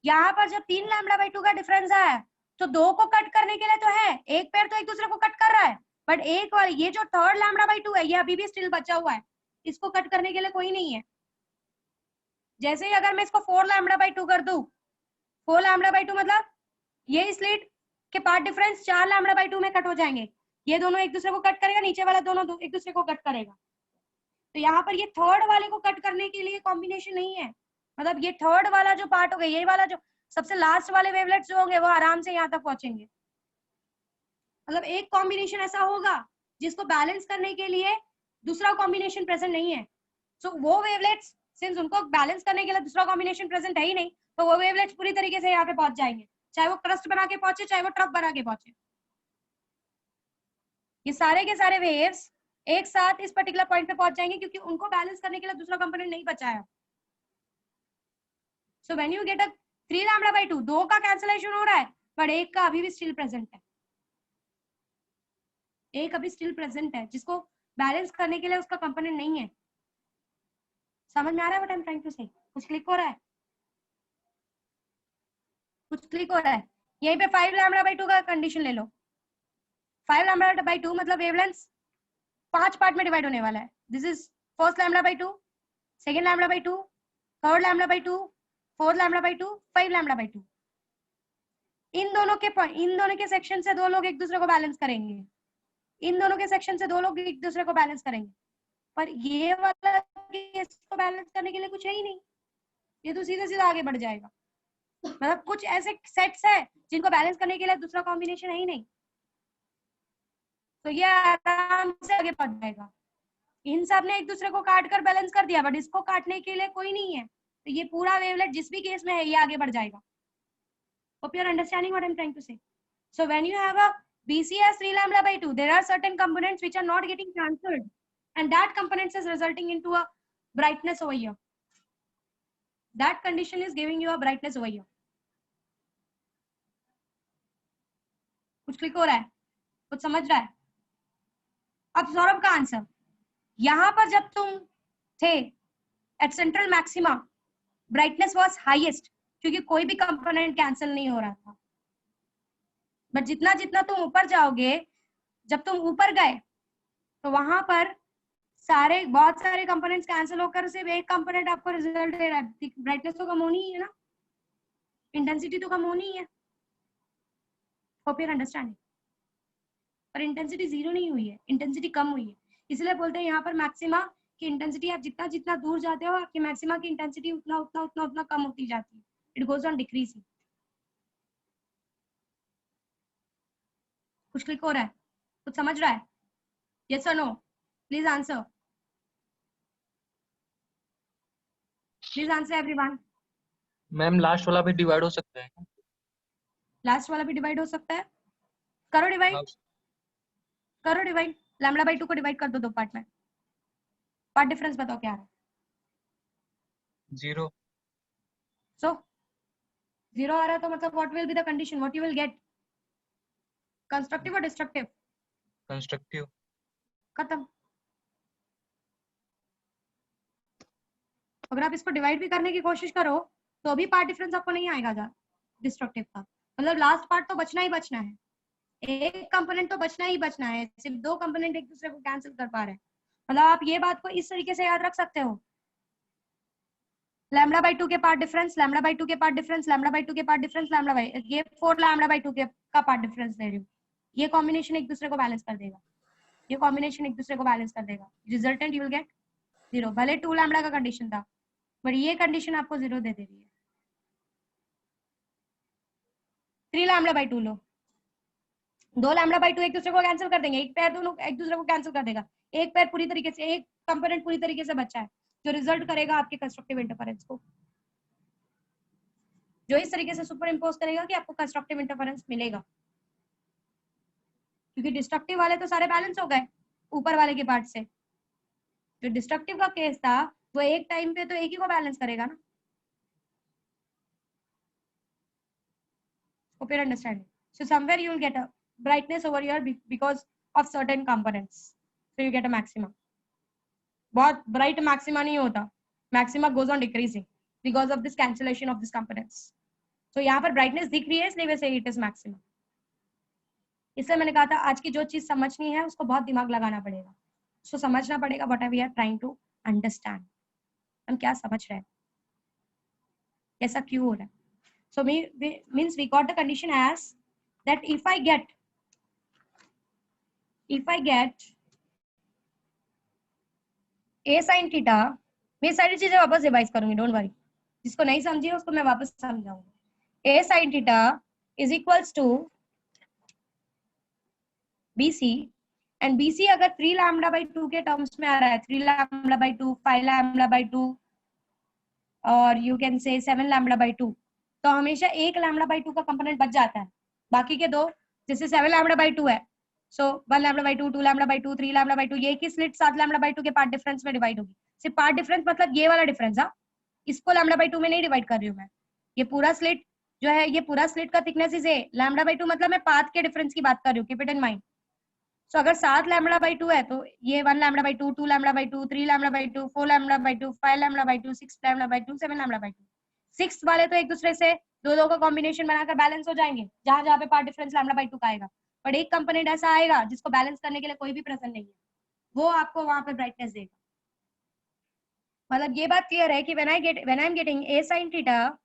S1: यहाँ पर जब 3 लैम्बडा बाई 2 का डिफरेंस आया तो दो को कट करने के लिए तो है, एक पेयर तो एक दूसरे को कट कर रहा है, बट एक वाली ये जो 3rd लैम्बडा बाई 2 है ये अभी भी स्टिल बचा हुआ है, इसको कट करने के लिए कोई नहीं है। जैसे ही अगर मैं इसको 4 लैम्बडा बाई 2 कर दूं, 4 लैम्बडा बाई 2 मतलब ये स्लिट के पार्ट डिफरेंस 4 लैम्बडा बाई 2 में कट हो जाएंगे। ये दोनों एक दूसरे को कट करेगा, नीचे वाला दोनों एक दूसरे को कट करेगा। तो यहाँ पर ये 3rd वाले को कट करने के लिए कॉम्बिनेशन नहीं है, मतलब ये 3rd वाला जो पार्ट होगा, ये वाला जो सबसे लास्ट वाले वेवलेट्स जो होंगे वो आराम से यहाँ तक पहुंचेंगे। मतलब एक कॉम्बिनेशन ऐसा होगा जिसको बैलेंस करने के लिए दूसरा कॉम्बिनेशन प्रेजेंट नहीं है। सो वो वेवलेट्स सिंस उनको बैलेंस करने के लिए दूसरा कॉम्बिनेशन प्रेजेंट है ही नहीं, तो वो वेवलेट्स पूरी तरीके से यहाँ पे पहुंच जाएंगे, चाहे वो क्रस्ट बना के पहुंचे, चाहे वो ट्रफ बना के पहुंचे। ये सारे के सारे वेव्स एक साथ इस पर्टिकुलर पॉइंट पे पहुंच जाएंगे क्योंकि उनको बैलेंस करने के लिए दूसरा कंपोनेंट नहीं बचा है। So when you get a 3 lambda by 2, दो का कैंसिलेशन हो रहा है पर एक का अभी भी स्टिल प्रेजेंट है, एक अभी स्टिल प्रेजेंट है जिसको बैलेंस करने के लिए उसका कंपोनेंट नहीं है। समझ में आ रहा है what I am trying to say? कुछ क्लिक हो रहा है? कुछ क्लिक हो रहा है? यहीं पे 5 लैम्बडा बाई 2 का कंडीशन ले लो। 5 लैम्बडा बाई 2 मतलब वेवलेंथ 5 पार्ट में डिवाइड होने वाला है। This is first lambda by 2, second lambda by 2, third lambda by 2, fourth lambda by 2, 5 lambda by 2। इन दोनों के सेक्शन से दो लोग एक दूसरे को बैलेंस करेंगे, इन दोनों के सेक्शन से दो लोग एक दूसरे को बैलेंस करेंगे, पर ये वाला केस को बैलेंस करने के लिए कुछ है ही नहीं, ये तो सीधे सीधे आगे बढ़ जाएगा। मतलब कुछ ऐसे सेट्स है जिनको बैलेंस करने के लिए दूसरा कॉम्बिनेशन है ही नहीं, तो ये आराम से आगे बढ़ जाएगा। इन सब ने एक दूसरे को काट कर बैलेंस कर दिया, बट इसको काटने के लिए कोई नहीं है, तो ये पूरा वेवलेट जिस भी केस में है ये आगे बढ़ जाएगा। Hope you are understanding what I'm trying to say. So when you have a BC as 3 lambda by 2, there are certain components which are not getting transferred, and that components is resulting into a brightness over here. That condition is giving you a brightness over here. कुछ click हो रहा है? कुछ समझ रहा है? अब सौरभ का आंसर, यहां पर जब तुम थे at central maxima, brightness was highest क्योंकि कोई भी कंपोनेंट कैंसिल नहीं हो रहा था, बट जितना जितना तुम ऊपर जाओगे, जब तुम ऊपर गए तो वहां पर बहुत सारे कंपोनेंट्स कैंसिल होकर सिर्फ एक कंपोनेंट आपको रिजल्ट दे रहा है। ब्राइटनेस तो कम होनी ही है ना, इंटेंसिटी तो कम होनी ही है। Hope you understanding. पर इंटेंसिटी जीरो नहीं हुई है, इंटेंसिटी कम हुई है। इसलिए बोलते हैं यहाँ पर मैक्सिमा की इंटेंसिटी, आप जितना जितना दूर जाते हो आपकी मैक्सिमा की इंटेंसिटी उतना उतना उतना उतना कम होती जाती है। It goes on decreasing. कुछ क्लिक हो रहा है? कुछ समझ रहा है? यस और no? Please answer, please answer everyone.
S4: Ma'am last वाला भी डिवाइड हो सकता है?
S1: लास्ट वाला भी डिवाइड हो सकता है। करो डिवाइड, करो डिवाइड। लैम्डा बाई 2 को डिवाइड कर दो 2 पार्ट में। पार्ट डिफरेंस बताओ क्या है?
S4: 0।
S1: सो 0 आ रहा है तो मतलब what will be the condition, what you will gate? Constructive और डिस्ट्रक्टिव?
S4: कंस्ट्रक्टिव।
S1: खत्म। अगर आप इसको डिवाइड भी करने की कोशिश करो तो भी पार्ट डिफरेंस आपको नहीं आएगा डिस्ट्रक्टिव का। मतलब लास्ट पार्ट तो बचना ही बचना है, एक कंपोनेंट तो बचना ही बचना है। सिर्फ 2 कंपोनेंट एक दूसरे को कैंसिल कर पा रहे हैं। मतलब आप ये बात को इस तरीके से याद रख सकते हो, लैम्डा बाई 2 के पार्ट डिफरेंस, लैम्डा बाई 2 के पार्ट डिफरेंस, लैम्डा बाई 2 के पार्ट डिफरेंस, लैम्डा बाई, ये 4 लैम्डा बाई 2 के का पार्ट डिफरेंस दे रही हूँ। ये कॉम्बिनेशन एक दूसरे को बैलेंस कर देगा, ये कॉम्बिनेशन एक दूसरे को बैलेंस कर देगा। Resultant you will gate 0। भले 2 लैम्डा का कंडीशन था बट ये कंडीशन आपको 0 दे रही है। 3 lambda by 2 low, 2 lambda by 2 एक दूसरे को कैंसिल कर देंगे, एक पैर दोनों एक दूसरे को कैंसिल कर देगा, एक पैर पूरी तरीके से, एक कंपोनेंट पूरी तरीके से बचा है, जो रिजल्ट करेगा आपके कंस्ट्रक्टिव इंटरफेरेंस को, जो इस तरीके से सुपर इम्पोज करेगा कि आपको कंस्ट्रक्टिव इंटरफेरेंस मिलेगा। क्योंकि डिस्ट्रक्टिव वाले तो सारे बैलेंस हो गए ऊपर वाले के पार्ट से, जो डिस्ट्रक्टिव का केस था वो एक टाइम पे तो एक ही को बैलेंस करेगा ना। Hope you're understanding. So somewhere you will get a brightness over here because of certain components. So you get a maxima. बहुत bright maxima नहीं होता. Maxima goes on decreasing because of this cancellation of these components. So यहाँ पर brightness दिख रही है इसलिए वैसे it is maxima. इसलिए मैंने कहा था आज की जो चीज समझनी है उसको बहुत दिमाग लगाना पड़ेगा, उसको समझना पड़ेगा what we are trying to understand. हम क्या समझ रहे हैं, ऐसा क्यों हो रहा है. So means we got the condition as that if I get a sin theta, मैं सारी चीजें वापस रिवाइज करूंगी, डोंट वरी, जिसको नहीं समझी उसको मैं वापस समझाऊंगी. a sin theta is equals to bc and bc अगर 3 लैम्डा बाई 2 के टर्म्स में आ रहा है, 3 लैम्डा बाई 2, 5 लैम्डा बाई 2 और you can say 7 lambda by 2, तो हमेशा 1 लैम्डा बाई 2 का कंपोनेंट बच जाता है, बाकी के 2 जैसे 7 लैम्डा बाई 2 है, सो 1 lambda by 2, 2 lambda by 2, 3 lambda by 2, ये की स्लिट 7 लैम्डा बाई 2 के पार्ट डिफरेंस में डिवाइड होगी. सिर्फ पार्ट डिफरेंस मतलब ये वाला डिफरेंस, हाँ, इसको लैम्डा बाई 2 में नहीं डिवाइड कर रही हूँ मैं. ये पूरा स्लिट जो है, ये पूरा स्लिट का thickness is a, lambda by 2 मतलब मैं पाथ के डिफरेंस की बात कर रही हूँ, कीप इट इन माइंड. सो अगर 7 लैम्डा बाई 2 है तो ये 1 lambda by 2, 2 lambda by 2, 3 lambda by 2, 4 lambda by 2, 5 lambda by 2, 6 lambda by 2, 7 lambda by 2. 6 वाले तो एक दूसरे से दो का कॉम्बिनेशन बनाकर बैलेंस हो जाएंगे जहां जहां पे पार्ट डिफरेंस लैम्डा बाई 2 का आएगा. बट एक कंपोनेंट ऐसा आएगा जिसको बैलेंस करने के लिए कोई भी प्रेजेंट नहीं है, वो आपको वहां पे ब्राइटनेस देगा. मतलब ये बात क्लियर है कि when I am getting a sin theta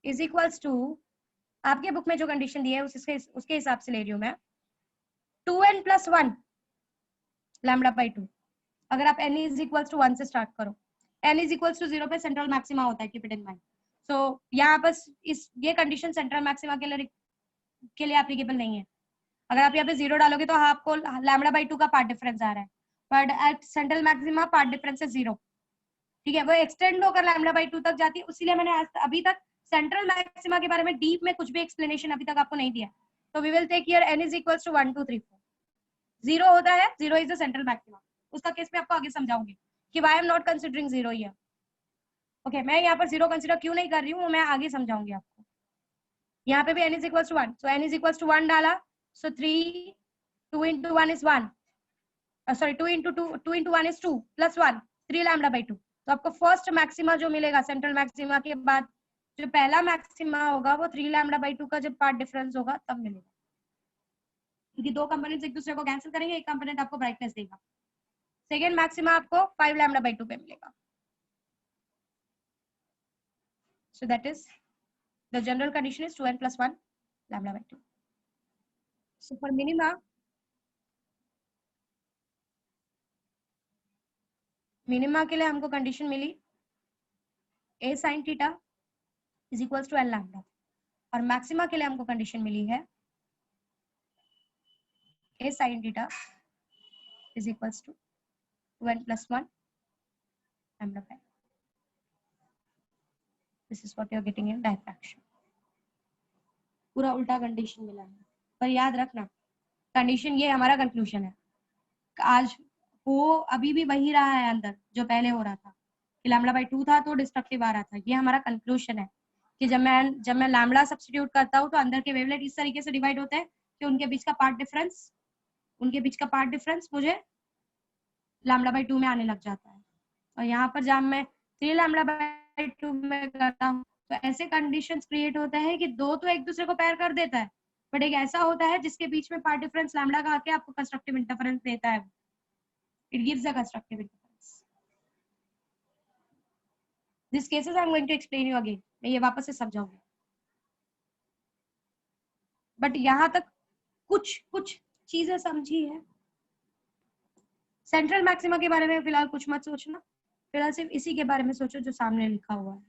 S1: is equals to, आपके बुक में जो कंडीशन दी है उसके हिसाब से ले रही हूँ मैं, 2n plus 1 लैम्डा बाई 2. अगर आप n is equals to 1 से स्टार्ट करो, n is equals to 0 पे सेंट्रल मैक्सिमा होता है, कीप इट इन माइंड. सो यहाँ पर ये कंडीशन सेंट्रल मैक्सिमा के लिए एप्लीकेबल नहीं है. अगर आप यहाँ पे 0 डालोगे तो आपको लैम्डा बाई 2 का पार्ट डिफरेंस आ रहा है, but at central maxima path difference है 0. ठीक है, वो एक्सटेंड होकर लैम्डा बाई 2 तक जाती है. इसीलिए मैंने अभी तक सेंट्रल मैक्सिमा के बारे में डीप में कुछ भी एक्सप्लेनेशन अभी तक आपको नहीं दिया. तो we will take here n is equals to 1 2 3 4. 0 होता है, 0 इज द सेंट्रल मैक्सिमा. उसका केस मैं आपको आगे समझाऊंगी कि why I am not considering 0 here. Okay, मैं यहाँ पर 0 कंसीडर क्यों नहीं कर रही हूँ, मैं आगे समझाऊंगी आपको. यहाँ पे भी n is equals to 1, so n is equals to 1 डाला, so 3 2 into 1 is 1, sorry 2 into 1 is 2 plus 1 3 lambda by 2. तो आपको फर्स्ट मैक्सिमा जो मिलेगा सेंट्रल मैक्सिमा के बाद जो पहला मैक्सिमा होगा वो 3 लैम्डा बाई 2 का जब पार्ट डिफरेंस होगा तब मिलेगा. क्योंकि दो कंपोनेंट्स एक दूसरे को कैंसिल करेंगे, एक कंपोनेंट आपको ब्राइटनेस देगा। सेकेंड मैक्सिमा आपको 5 लैम्डा बाई 2 पे मिलेगा। So that is the general condition is 2n plus 1 lambda by 2. So for minima के लिए हमको कंडीशन मिली a sin theta is equals to n lambda, और मैक्सिमा के लिए हमको कंडीशन मिली है a sin theta is equals to 2n plus 1 lambda by 2. This is what you are getting in diffraction. पूरा उल्टा कंडीशन मिला है, पर याद रखना कंडीशन ये हमारा कंक्लूजन है। आज वो अभी भी वही रहा है अंदर जो पहले हो रहा था कि लैम्डा बाई 2 था तो डिस्ट्रक्टिव आ रहा था। ये हमारा कंक्लूजन है कि जब मैं लैम्डा सब्स्टिट्यूट करता हूँ तो अंदर के वेवलेट इस तरीके से डिवाइड होते हैं कि उनके बीच का पार्ट डिफरेंस मुझे लैम्डा बाई 2 में आने लग जाता है। और यहाँ पर जब मैं 3 लैम्डा बाई 2 में करता हूँ तो ऐसे कंडीशंस क्रिएट होते हैं कि दो तो एक दूसरे को पैर कर देता है, बट एक ऐसा होता है जिसके बीच में पार्ट डिफरेंस लैम्डा का आके आपको कंस्ट्रक्टिव इंटरफेरेंस देता है। It gives a constructive interference. These cases I am going to explain you again. मैं ये वापस से समझाऊंगी। बट यहाँ तक कुछ चीजें समझी है। सेंट्रल मैक्सिमा के बारे में फिलहाल कुछ मत सोचना, फिलहाल सिर्फ इसी के बारे में सोचो जो सामने लिखा हुआ है।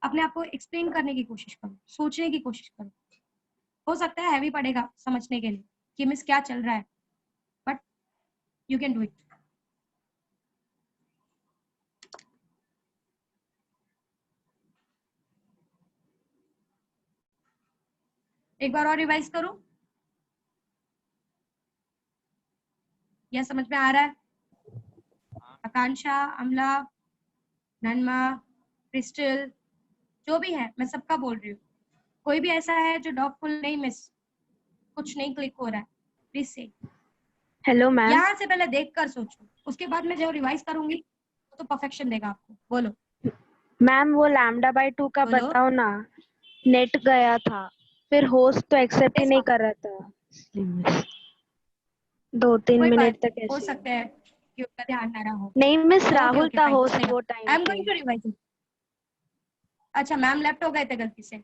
S1: अपने आप को एक्सप्लेन करने की कोशिश करो, सोचने की कोशिश करो। हो सकता है हैवी पड़ेगा समझने के लिए कि मिस क्या चल रहा है, but you can do it. एक बार और रिवाइज करूं, यह समझ में आ रहा है? आकांक्षा, अमला, नन्मा, क्रिस्टल, जो भी है मैं सबका बोल रही हूँ। कोई भी ऐसा है जो डाउटफुल नहीं, मिस कुछ नहीं क्लिक हो रहा है, प्लीज से।
S3: Hello ma'am.
S1: यहाँ से पहले देखकर सोचो, उसके बाद मैं जो रिवाइज करूंगी तो परफेक्शन देगा आपको। बोलो
S3: मैम वो लैम्डा बाय 2 का
S1: बोलो।
S3: बताओ ना, नेट गया था, फिर होस्ट तो एक्सेप्ट ही नहीं कर रहा था। 2-3
S1: कोई
S3: मिनट
S1: बात
S3: तक
S1: हो
S3: ऐसे
S1: सकता है कि उसका ध्यान ना रहा हो।
S3: नहीं मिस,
S1: ओके
S3: राहुल
S1: ओके
S3: था
S1: फाइन,
S3: होस्ट
S1: चलेगा।
S3: वो
S1: आई
S3: टाइम
S1: एम गोइंग
S3: पे।
S1: To revise. अच्छा, मैम लेफ्ट हो गए थे गलती से,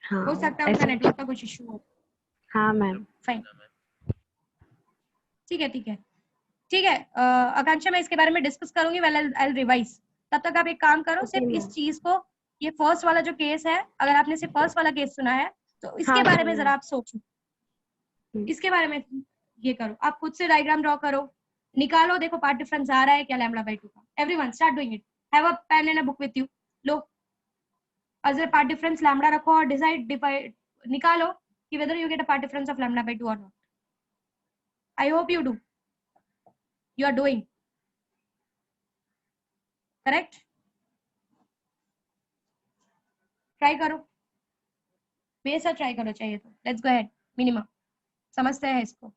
S3: हाँ
S1: हो सकता है उनका
S3: ऐसा
S1: नेटवर्क का कुछ इशू हो।
S3: हाँ मैम।
S1: फाइन, ठीक है ठीक है ठीक है। आकांक्षा मैं इसके बारे में डिस्कस करूंगी, वेल आई विल रिवाइज। तब तक आप एक काम करो,
S3: ओके
S1: सिर्फ इस
S3: मैम।
S1: चीज को, ये फर्स्ट वाला जो केस है, अगर आपने सिर्फ फर्स्ट वाला केस सुना है तो इसके
S3: हाँ
S1: बारे में
S3: सुना।
S1: जरा आप सोचो, इसके बारे में ये करो, आप खुद से डायग्राम ड्रॉ करो, निकालो, देखो पार्ट डिफरेंस आ रहा है क्या लैम्डा बाय 2 का। Everyone start doing it, have a pen and a book with you. लो अगर पार्ट डिफरेंस लैम्डा रखो और डिसाइड निकालो कि whether you get a part difference of lambda by 2 or not. I hope you do. You are doing correct. Try करो, मेरे साथ try करो चाहिए तो। Let's go ahead. मिनिमम समझते हैं इसको।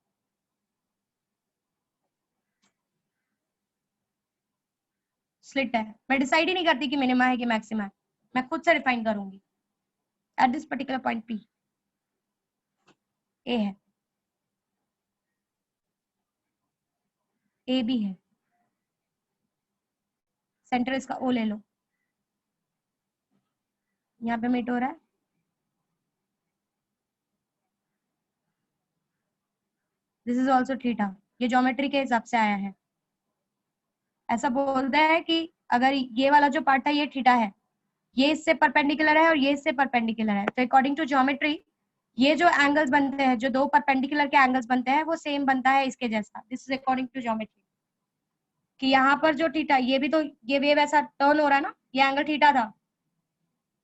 S1: स्लिट है, मैं डिसाइड ही नहीं करती कि मिनिमा है कि मैक्सिमा है, मैं खुद से डिफाइन करूंगी। Eight this particular point P A है, ए बी है, सेंटर इसका ओ ले लो, यहाँ पे मीट हो रहा है, दिस इज ऑल्सो थीटा। ये ज्योमेट्री के हिसाब से आया है। ऐसा बोलता है कि अगर ये वाला जो पार्ट है ये थीटा है, ये इससे परपेंडिकुलर है और ये इससे परपेंडिकुलर है, तो अकॉर्डिंग टू ज्योमेट्री ये जो एंगल्स बनते हैं, जो दो परपेंडिकुलर के एंगल्स बनते हैं, वो सेम बनता है इसके जैसा। This is according to geometry कि यहाँ पर जो थीटा, ये भी तो ये वेव ऐसा टर्न हो रहा है ना, ये एंगल थीटा था,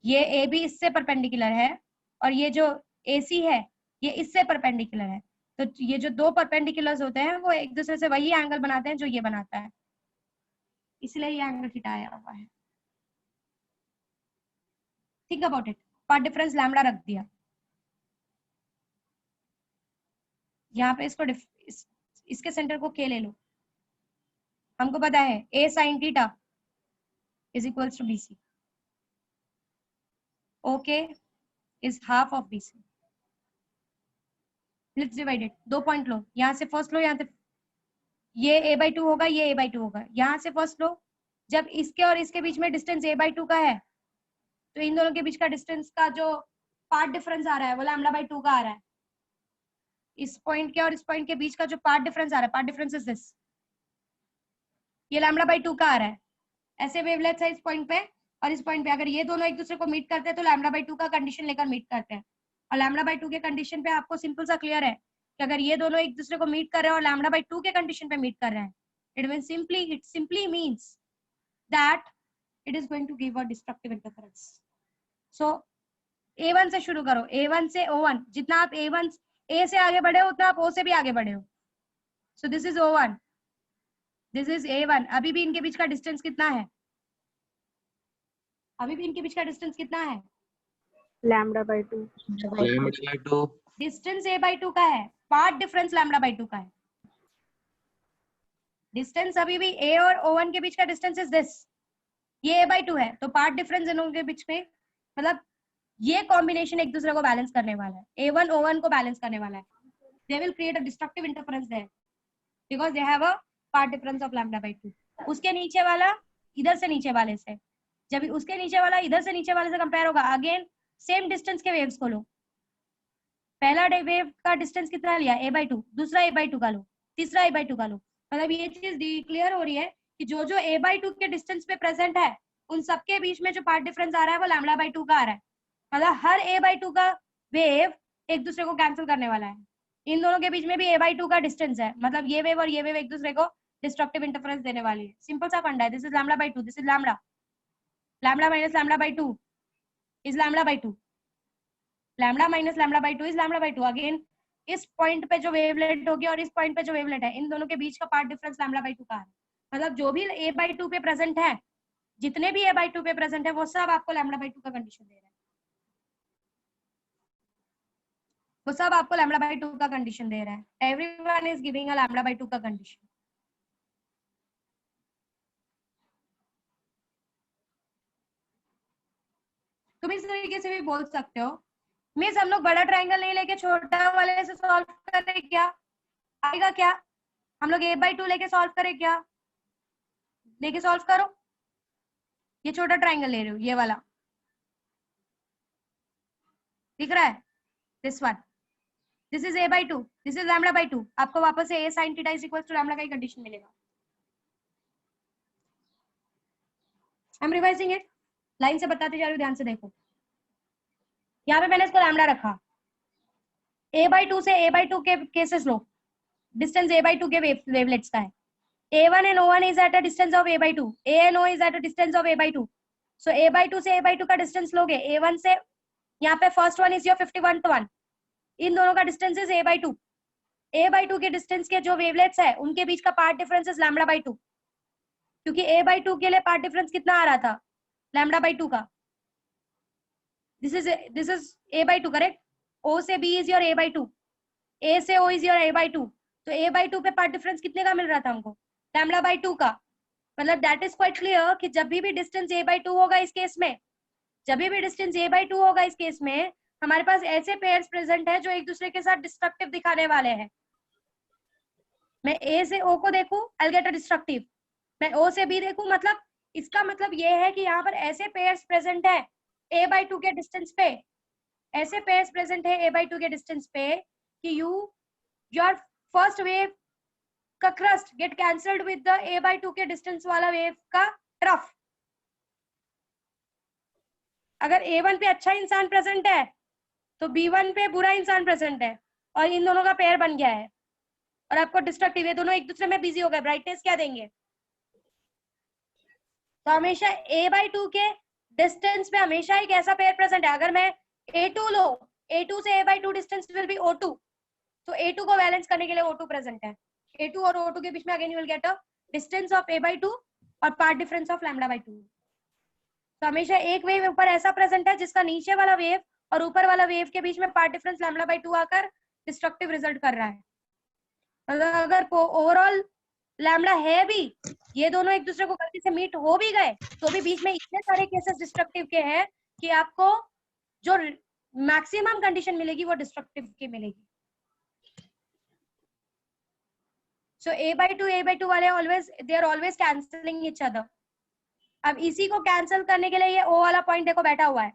S1: ये ए बी इससे परपेंडिकुलर है और ये जो ए सी है ये इससे परपेंडिकुलर है। तो ये जो दो परपेंडिकुलर्स होते हैं वो एक दूसरे से वही एंगल बनाते हैं जो ये बनाता है, इसलिए ये एंगल थीटा आया हुआ है। Think about it, path difference lambda रख दिया यहाँ पे, इसको इसके सेंटर को के ले लो। हमको पता है a sin theta is equals to bc, ok is half of bc, let's divide it, 2 point लो, यहाँ से फर्स्ट लो, यहाँ से ये a/2 होगा, ये a/2 होगा, यहाँ से फर्स्ट लो। जब इसके और इसके बीच में डिस्टेंस a/2 का है तो इन दोनों के बीच का डिस्टेंस का जो पार्ट डिफरेंस आ रहा है वो λ/2 का आ रहा है। इस पॉइंट के और इस पॉइंट के बीच का जो पार्ट डिफरेंस आ रहा है, पार्ट डिफरेंस इज दिस, ये λ/2 का आ रहा है। ऐसे वेवलेट्स है इस पॉइंट पे और इस पॉइंट पे, अगर ये दोनों एक दूसरे को मीट करते हैं तो λ/2 का कंडीशन लेकर मीट करते हैं। और λ/2 के कंडीशन पे आपको सिंपल सा क्लियर है कि अगर ये दोनों एक दूसरे को मीट कर रहे हैं और λ/2 के कंडीशन पे मीट कर रहे हैं, it simply means that it is going to give a destructive interference. So A1 से शुरू करो, A1 से O1, जितना आप A से आगे बढ़े हो उतना आप O से भी आगे बढ़े हो। So this is O1, this is A1। अभी भी इनके बीच का डिस्टेंस कितना है? अभी भी इनके बीच का डिस्टेंस कितना है?
S3: λ/2
S2: λ/2
S1: डिस्टेंस a/2 का है, पार्ट डिफरेंस λ/2 का है। डिस्टेंस अभी भी a और O1 के बीच का डिस्टेंस इज दिस, ये a/2 है, तो पार्ट डिफरेंस इन लोगों के बीच में, मतलब ये कॉम्बिनेशन एक दूसरे को बैलेंस करने वाला है, A1 O1 को बैलेंस करने वाला है। They will create a destructive interference there because they have a part difference of λ/2। उसके नीचे वाला इधर से नीचे वाले से, जब उसके नीचे वाला इधर से नीचे वाले से कंपेयर होगा, अगेन सेम डिस्टेंस के वेव्स को लो। पहला वेव का डिस्टेंस कितना लिया? a/2, दूसरा a/2 का लो, तीसरा a/2 का लो। मतलब ये चीज क्लियर हो रही है कि जो जो a/2 के डिस्टेंस पे प्रेजेंट है उन सबके बीच में जो पार्ट डिफरेंस आ रहा है वो λ/2 का आ रहा है। मतलब हर a/2 का वेव एक दूसरे को कैंसिल करने वाला है। इन दोनों के बीच में भी a/2 का डिस्टेंस है, मतलब ये वेव और ये वेव एक दूसरे को डिस्ट्रक्टिव इंटरफेरेंस देने वाली है। सिंपल सा फंडा है। This is λ/2, this is λ minus λ/2 is λ/2, λ minus λ/2 is λ/2। Again इस पॉइंट पे जो वेवलेट होगी और इस पॉइंट पे जो वेवलेट है, इन दोनों के बीच का पार्ट डिफरेंस λ/2 का है। मतलब जो भी a/2 पे प्रेजेंट है, जितने भी a/2 पे प्रेजेंट है वो सब आपको λ/2 का कंडीशन दे रहे हैं, वो सब आपको λ/2 का कंडीशन दे रहा है। एवरीवन इज गिविंग अ λ/2 का कंडीशन। तुम इस तरीके से भी बोल सकते हो, मिस हम लोग बड़ा ट्रायंगल नहीं लेके छोटा वाले से सॉल्व करें क्या? आएगा क्या? हम लोग a/2 लेके सॉल्व करें क्या? लेके सॉल्व करो। ये छोटा ट्रायंगल ले रहे हो, ये वाला दिख रहा है, this one, this is a/2, this is λ/2। आपको वापस से a sin theta is equal to λ का ही कंडीशन मिलेगा। I am revising it, line से बताते जा रही हूँ, ध्यान से देखो। यहाँ पे मैंने इसको लैम्डा रखा, a/2 से a/2 के केसेस लो, डिस्टेंस a/2 के वेवलेट्स का है। A1 and O1 is at a distance of a/2, A and O is at a distance of a/2। so a/2 से a/2 का डिस्टेंस लोगे, A1 से यहाँ पे first one is your 51th one, इन दोनों का डिस्टेंस इज a/2। a/2 के डिस्टेंस के जो वेवलेट्स है उनके बीच का पार्ट डिफरेंस इज λ/2, क्योंकि a/2 के लिए पार्ट डिफरेंस कितना आ रहा था? λ/2 का। This is a/2 correct. O से B is your a/2, A से O इज योर a/2। तो a/2 पे पार्ट डिफरेंस कितने का मिल रहा था हमको? λ/2 का। मतलब दैट इज क्वाइट क्लियर कि जब भी डिस्टेंस a/2 होगा इस केस में, जब भी डिस्टेंस a/2 होगा इस केस में, हमारे पास ऐसे पेयर्स प्रेजेंट है जो एक दूसरे के साथ डिस्ट्रक्टिव दिखाने वाले हैं। मैं A से O को देखूं, I'll get a डिस्ट्रक्टिव। मैं O से B देखूं, मतलब इसका मतलब ये है कि यहाँ पर ऐसे पेयर्स प्रेजेंट है a/2 के डिस्टेंस पे, ऐसे पेयर्स प्रेजेंट है a/2 के डिस्टेंस पे कि योर फर्स्ट वेव का crust get cancelled with the a/2 के डिस्टेंस वाला वेव का ट्रफ। अगर A1 पे अच्छा इंसान प्रेजेंट है तो B1 पे बुरा इंसान प्रेजेंट है और इन दोनों का पेयर बन गया है और आपको डिस्ट्रक्टिव, ये दोनों एक दूसरे में बिजी हो गए, ब्राइटनेस क्या देंगे? तो हमेशा a/2 के डिस्टेंस पे हमेशा एक ऐसा पेयर प्रेजेंट है। अगर मैं A2 लो, A2 से a/2 distance will B O2, तो A2 को बैलेंस करने के लिए O2 प्रेजेंट है। A2 और O2 के बीच में again you will get a distance of a/2 और पार्ट डिफरेंस ऑफ λ/2। तो हमेशा एक वेव ऊपर ऐसा प्रेजेंट है जिसका नीचे वाला वेव और ऊपर वाला वेव के बीच में पार्ट डिफरेंस λ/2 आकर डिस्ट्रक्टिव रिजल्ट कर रहा है। अगर ओवरऑल लैम्डा है भी, ये दोनों एक दूसरे को गलती से मीट हो भी गए, तो भी बीच में इतने सारे केसेस डिस्ट्रक्टिव के हैं कि आपको जो मैक्सिमम कंडीशन मिलेगी वो डिस्ट्रक्टिव की मिलेगी। So a by 2 वाले always they are always cancelling each other. अब इसी को कैंसिल करने के लिए ये O वाला पॉइंट देखो बैठा हुआ है,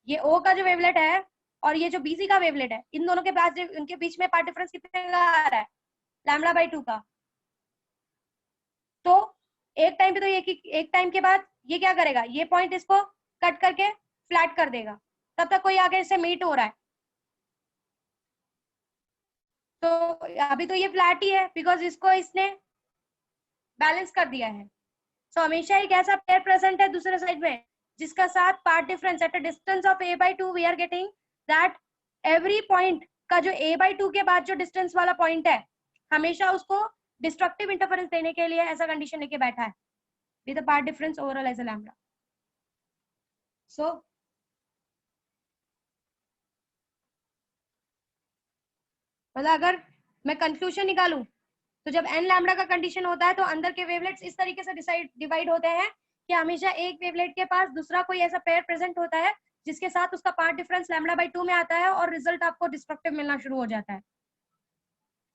S1: ये O का जो वेवलेट है और ये जो BC का वेवलेट है, इन दोनों के पास उनके बीच में पार्ट डिफरेंस कितने का आ रहा है, λ/2 का। तो एक टाइम पे तो एक टाइम के बाद ये क्या करेगा, ये पॉइंट इसको कट करके फ्लैट कर देगा, तब तक कोई आगे इससे मीट हो रहा है। तो अभी तो ये फ्लैट ही है बिकॉज इसको इसने बैलेंस कर दिया है। सो हमेशा एक ऐसा पेयर प्रेजेंट है दूसरे साइड में जिसका साथ part difference at a distance of a/2 we are getting that every point का जो a/2 के बाद जो डिस्टेंस वाला पॉइंट है हमेशा उसको डिस्ट्रक्टिव इंटरफेरेंस देने के लिए ऐसा कंडीशन लेके बैठा है with path difference overall as a lambda. So मतलब अगर मैं कंक्लूजन निकालूं तो जब n लैम्डा का कंडीशन होता है तो अंदर के वेवलेट्स इस तरीके से डिवाइड होते हैं कि हमेशा एक वेवलेट के पास दूसरा कोई ऐसा पेयर प्रेजेंट होता है जिसके साथ उसका पार्ट डिफरेंस λ/2 में आता है और रिजल्ट आपको डिस्ट्रक्टिव मिलना शुरू हो जाता है।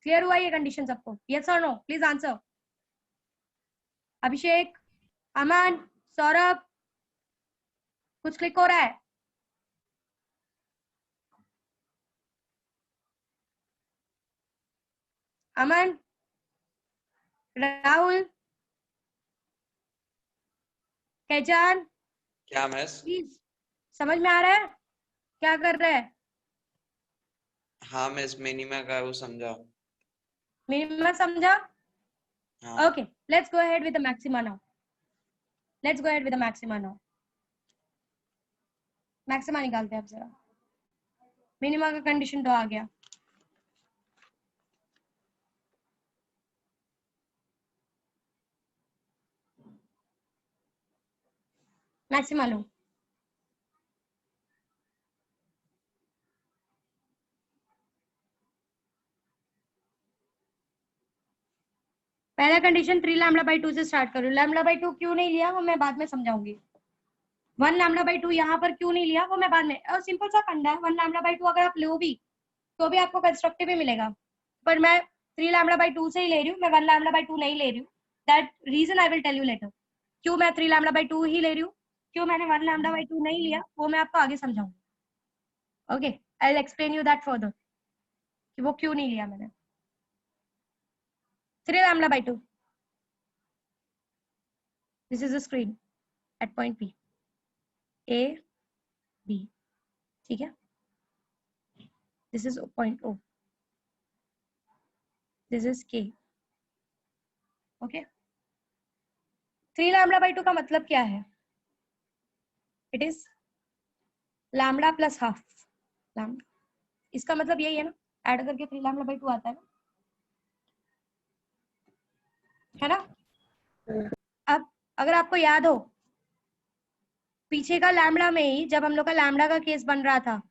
S1: क्लियर हुआ ये कंडीशन सबको? यस और no? Please answer. Abhishek, Aman, Saurabh, कुछ क्लिक हो रहा है? अमन, राहुल, कैचान,
S2: क्या मिस?
S1: प्लीज समझ में आ रहा है क्या कर रहा है?
S2: हाँ मिस, मिनिमा का वो समझा।
S1: मिनिमा समझा?
S2: हाँ।
S1: Okay, let's go ahead with the maxima now. Let's go ahead with the maxima now. Maxima निकालते हैं अब जरा। मिनिमा का कंडीशन तो आ गया। मैक्सिमा लो। पहला कंडीशन 3 λ/2 से स्टार्ट करो। λ/2 क्यों नहीं लिया वो मैं बाद में समझाऊंगी। 1 λ/2 यहाँ पर क्यों नहीं लिया वो मैं बाद में, और सिंपल सा फंडा है। 1 λ/2 अगर आप लो भी तो भी आपको कंस्ट्रक्टिव ही मिलेगा, पर मैं 3 λ/2 से ही ले रही हूँ, मैं 1 λ/2 नहीं ले रही हूँ। That reason I will tell you later क्यों मैं 3 λ/2 ही ले रही हूँ, क्यों मैंने 1 λ/2 नहीं लिया वो मैं आपको आगे समझाऊंगी। Okay, I will explain you that further कि वो क्यों नहीं लिया मैंने। 3 λ/2, this is the screen at point P, A B, ठीक है, this is point O, this is K। Okay, 3 λ/2 का मतलब क्या है? It is lambda plus half lambda. इसका मतलब यही है ना, ऐड करके 3 λ/2 आता है ना? अब अगर आपको याद हो पीछे का लैम्डा में ही जब हम लोग का लैम्डा का केस बन रहा था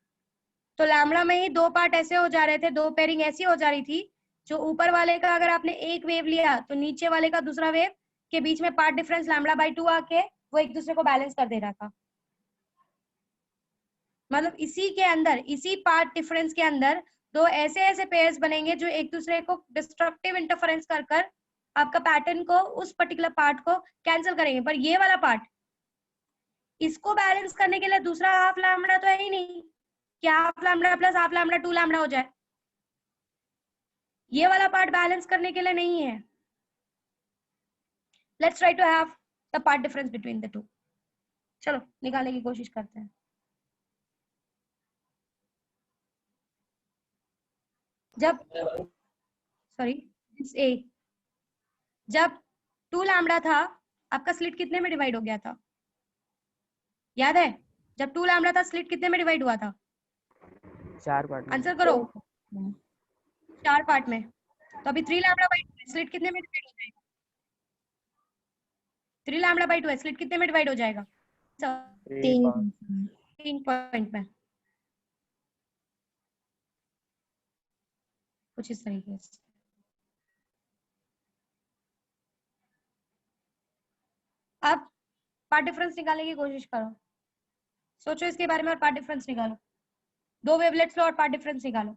S1: तो लैम्डा में ही दो पार्ट ऐसे हो जा रहे थे, दो पेयरिंग ऐसी हो जा रही थी जो ऊपर वाले का अगर आपने एक वेव लिया तो नीचे वाले का दूसरा वेव के बीच में पार्ट डिफरेंस λ/2 आके वो एक दूसरे को बैलेंस कर दे रहा था। मतलब इसी के अंदर, इसी पार्ट डिफरेंस के अंदर दो ऐसे ऐसे पेयर्स बनेंगे जो एक दूसरे को डिस्ट्रक्टिव इंटरफेरेंस कर कर आपका पैटर्न को, उस पर्टिकुलर पार्ट को कैंसिल करेंगे। पर ये वाला पार्ट, इसको बैलेंस करने के लिए दूसरा हाफ लैम्डा तो है ही नहीं कि half lambda plus half lambda 2 lambda हो जाए। ये वाला पार्ट बैलेंस करने के लिए नहीं है। Let's try to have the part difference between the two. चलो निकालने की कोशिश करते हैं। जब सॉरी ए जब 2 लैम्डा था आपका स्लिट कितने में डिवाइड हो गया था? याद है जब 2 लैम्डा था स्लिट कितने में डिवाइड हुआ था?
S5: 4 पार्ट में।
S1: आंसर करो। 4 पार्ट में। तो अभी 3 λ/2 स्लिट कितने में डिवाइड हो जाएगा? 3 λ/2 स्लिट कितने में डिवाइड हो जाएगा? 3 पॉइंट में, कुछ इस तरीके से। अब पार्ट डिफरेंस निकालने की कोशिश करो, सोचो इसके बारे में और पार्ट डिफरेंस निकालो। दो वेवलेट्स लो और पार्ट डिफरेंस निकालो।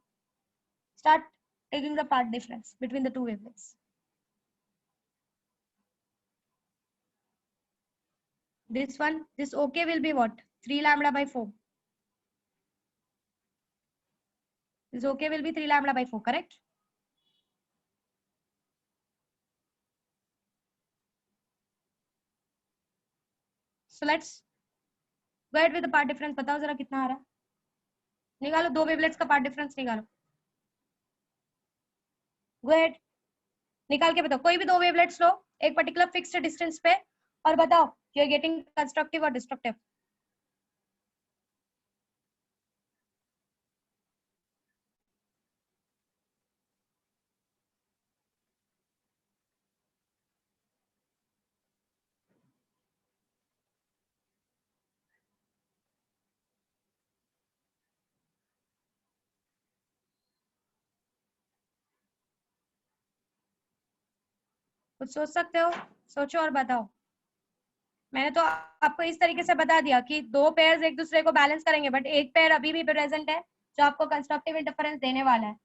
S1: Start taking the part difference between the to wavelets. This one, this OK will be what? 3 lambda by 4. This OK will be 3 lambda by 4, correct? So let's go ahead with the part difference. बताओ जरा कितना आ रहा है? निकालो दो wavelets का path difference निकालो. Go ahead. निकाल के बताओ. कोई भी दो वेवलेट्स लो एक पर्टिकुलर फिक्स्ड डिस्टेंस पे और बताओ यू आर गेटिंग कंस्ट्रक्टिव और डिस्ट्रक्टिव. कुछ सोच सकते हो? सोचो और बताओ. मैंने तो आपको इस तरीके से बता दिया कि दो पेयर्स एक दूसरे को बैलेंस करेंगे बट एक पेयर अभी भी प्रेजेंट है जो आपको कंस्ट्रक्टिव इंटरफेरेंस देने वाला है.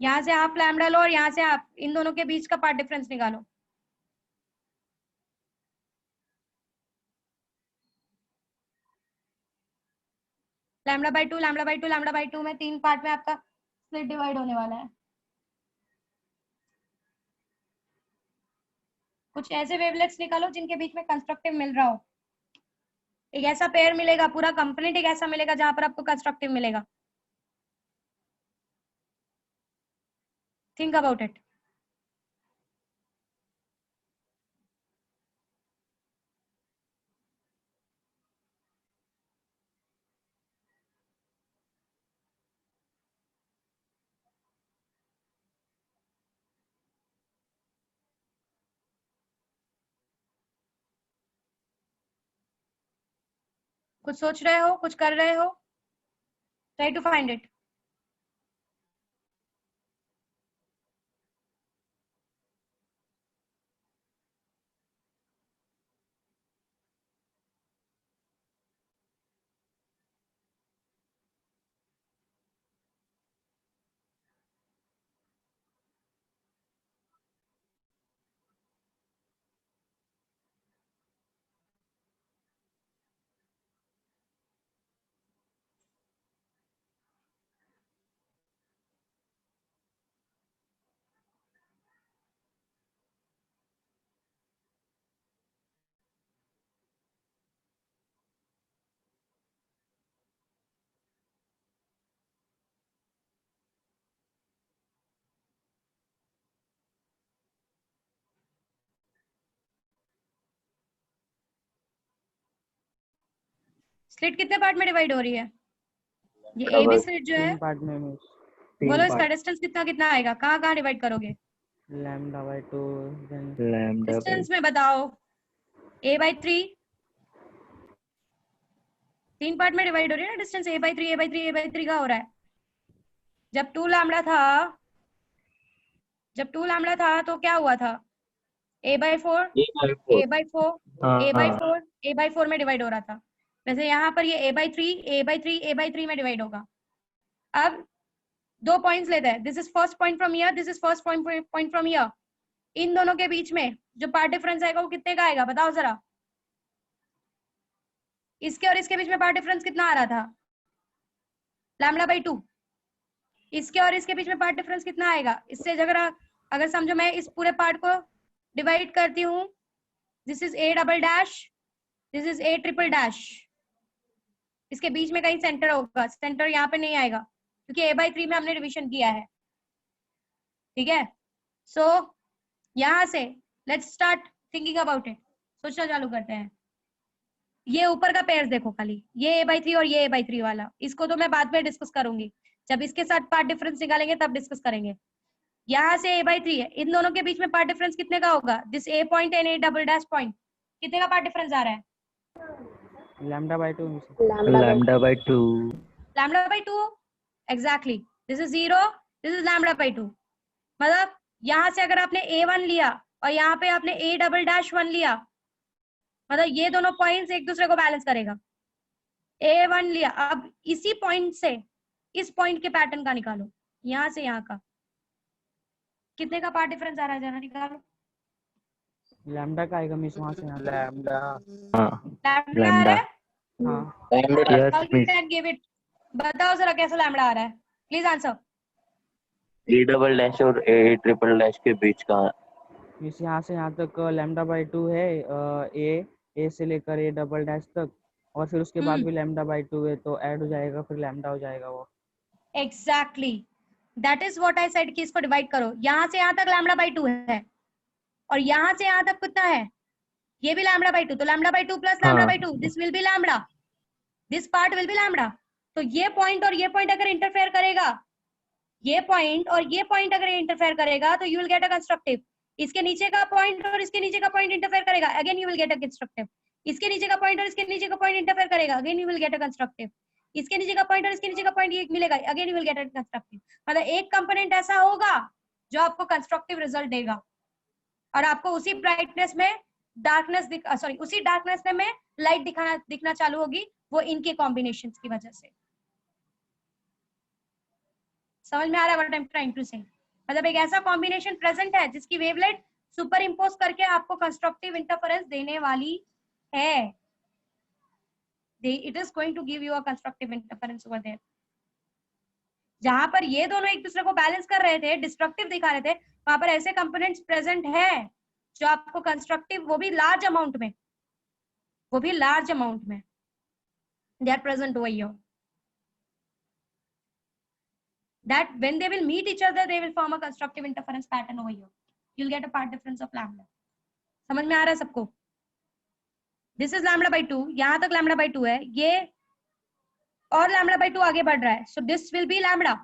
S1: यहाँ से आप लैम्डा लो और यहाँ से आप इन दोनों के बीच का पार्ट डिफरेंस निकालो. Lambda by two lambda by two lambda by two में 3 पार्ट में आपका स्प्लिट डिवाइड होने वाला है. कुछ ऐसे वेवलेट्स निकालो जिनके बीच में कंस्ट्रक्टिव मिल रहा हो. एक ऐसा पेयर मिलेगा पूरा कंपोनेंट एक ऐसा मिलेगा जहां पर आपको कंस्ट्रक्टिव मिलेगा. Think about it. कुछ सोच रहे हो कुछ कर रहे हो. Try to find it. Slit कितने पार्ट में डिवाइड हो रही है? ये ए बी स्लिट जो है
S5: 3 पार्ट में मिस.
S1: बोलो इसका डिस्टेंस कितना कितना आएगा. कहाँ कहाँ डिवाइड करोगे?
S5: Lambda by 2 then
S6: lambda
S1: distance में बताओ. ए बाई 3 3 पार्ट में डिवाइड हो रही है ना distance. A by 3 a by 3 a by 3 का हो रहा है. जब 2 लैम्डा था तो क्या हुआ था? A by 4 a by 4 a by 4 a by 4 में डिवाइड हो रहा था. वैसे यहाँ पर ये a by 3 a by 3 a by 3 में डिवाइड होगा. अब दो पॉइंट्स लेते हैं. This is first point from here this is first point from here. इन दोनों के बीच में जो पार्ट डिफरेंस आएगा वो कितने का आएगा बताओ जरा. इसके और इसके बीच में पार्ट डिफरेंस कितना आ रहा था? Lambda by 2. इसके और इसके बीच में पार्ट डिफरेंस कितना आएगा? इससे अगर समझो मैं इस पूरे पार्ट को डिवाइड करती हूँ. This is A double dash this is a triple dash. इसके बीच में कहीं सेंटर होगा. सेंटर यहाँ पे नहीं आएगा क्योंकि ए बाई 3 में हमने डिवीजन किया है. ठीक है. सो यहाँ से let's start thinking about it. सोचना चालू करते हैं. ये ऊपर का पेयर्स देखो खाली. ये ए बाई 3 और ये ए बाई 3 वाला. इसको तो मैं बाद में डिस्कस करूंगी. जब इसके साथ पार्ट डिफरेंस निकालेंगे तब डिस्कस करेंगे. यहाँ से ए बाई 3 है. इन दोनों के बीच में पार्ट डिफरेंस कितने का होगा? This A point and A double dash point. कितने का पार्ट डिफरेंस आ रहा है?
S5: Lambda by 2
S6: lambda by 2
S1: lambda by 2 exactly. This is 0 this is lambda by 2. मतलब यहाँ से अगर आपने A1 लिया और यहाँ पे आपने A डबल डैश 1 लिया मतलब ये दोनों पॉइंट्स एक दूसरे को बैलेंस करेगा. A1 लिया. अब इसी पॉइंट से इस पॉइंट के पैटर्न का निकालो. यहाँ से यहाँ का कितने का पार्ट डिफरेंस आ रहा है जरा निकालो.
S5: लैम्डा का आएगा मिस वहां से यहाँ तक।
S6: लैम्डा
S1: लैम्डा आ रहा है?
S5: हाँ
S6: lambda
S1: How you can give it? बताओ जरा कैसा लैम्डा आ रहा है? Please answer.
S6: A double dash और ए ट्रिपल डैश के बीच का।
S5: मिस यहाँ से यहाँ तक लैम्डा बाई 2 है, ए से लेकर ए डबल डैश तक, और फिर उसके बाद भी लैम्डा बाई 2 है, तो ऐड हो जाएगा, फिर लैम्डा हो जाएगा वो।
S1: Exactly, that is what I said कि इसको डिवाइड करो। यहाँ से यहाँ तक लैम्डा बाई 2 है और यहाँ से यहाँ तक कितना है? ये भी लैम्डा बाई 2, तो lambda by 2 plus lambda by 2, this will B lambda, this part will be lambda. तो ये पॉइंट और ये पॉइंट अगर इंटरफेयर करेगा, ये पॉइंट और ये पॉइंट अगर इंटरफेयर करेगा, तो you will get a constructive. इसके नीचे का पॉइंट और इसके नीचे का पॉइंट इंटरफेयर करेगा, again you will get a constructive. इसके नीचे का पॉइंट और इसके नीचे का पॉइंट इंटरफेयर करेगा, again you will get a constructive. इसके नीचे का पॉइंट और इसके नीचे का पॉइंट ये मिलेगा, again you will get a constructive. मतलब एक कंपोनेंट ऐसा होगा जो आपको कंस्ट्रक्टिव रिजल्ट देगा और आपको उसी ब्राइटनेस में डार्कनेस उसी डार्कनेस में लाइट दिखना चालू होगी, वो इनके कॉम्बिनेशंस की वजह से। समझ में आ रहा है what I am trying to say? मतलब एक ऐसा कॉम्बिनेशन प्रेजेंट है जिसकी वेवलेट सुपर इम्पोज करके आपको कंस्ट्रक्टिव इंटरफेरेंस देने वाली है। It is going to give you a constructive interference over there. जहां पर ये दोनों एक दूसरे को बैलेंस कर रहे थे, डिस्ट्रक्टिव दिखा रहे थे, वहां पर ऐसे कंपोनेंट्स प्रेजेंट है जो आपको कंस्ट्रक्टिव, वो भी लार्ज अमाउंट में, they are present over here, that when they will meet each other they will form a constructive interference pattern over here. You'll get a part difference of lambda. समझ में आ रहा है सबको? This is lambda by 2, यहाँ तक lambda by 2 है, ये और lambda by 2 आगे बढ़ रहा है, so this will be lambda.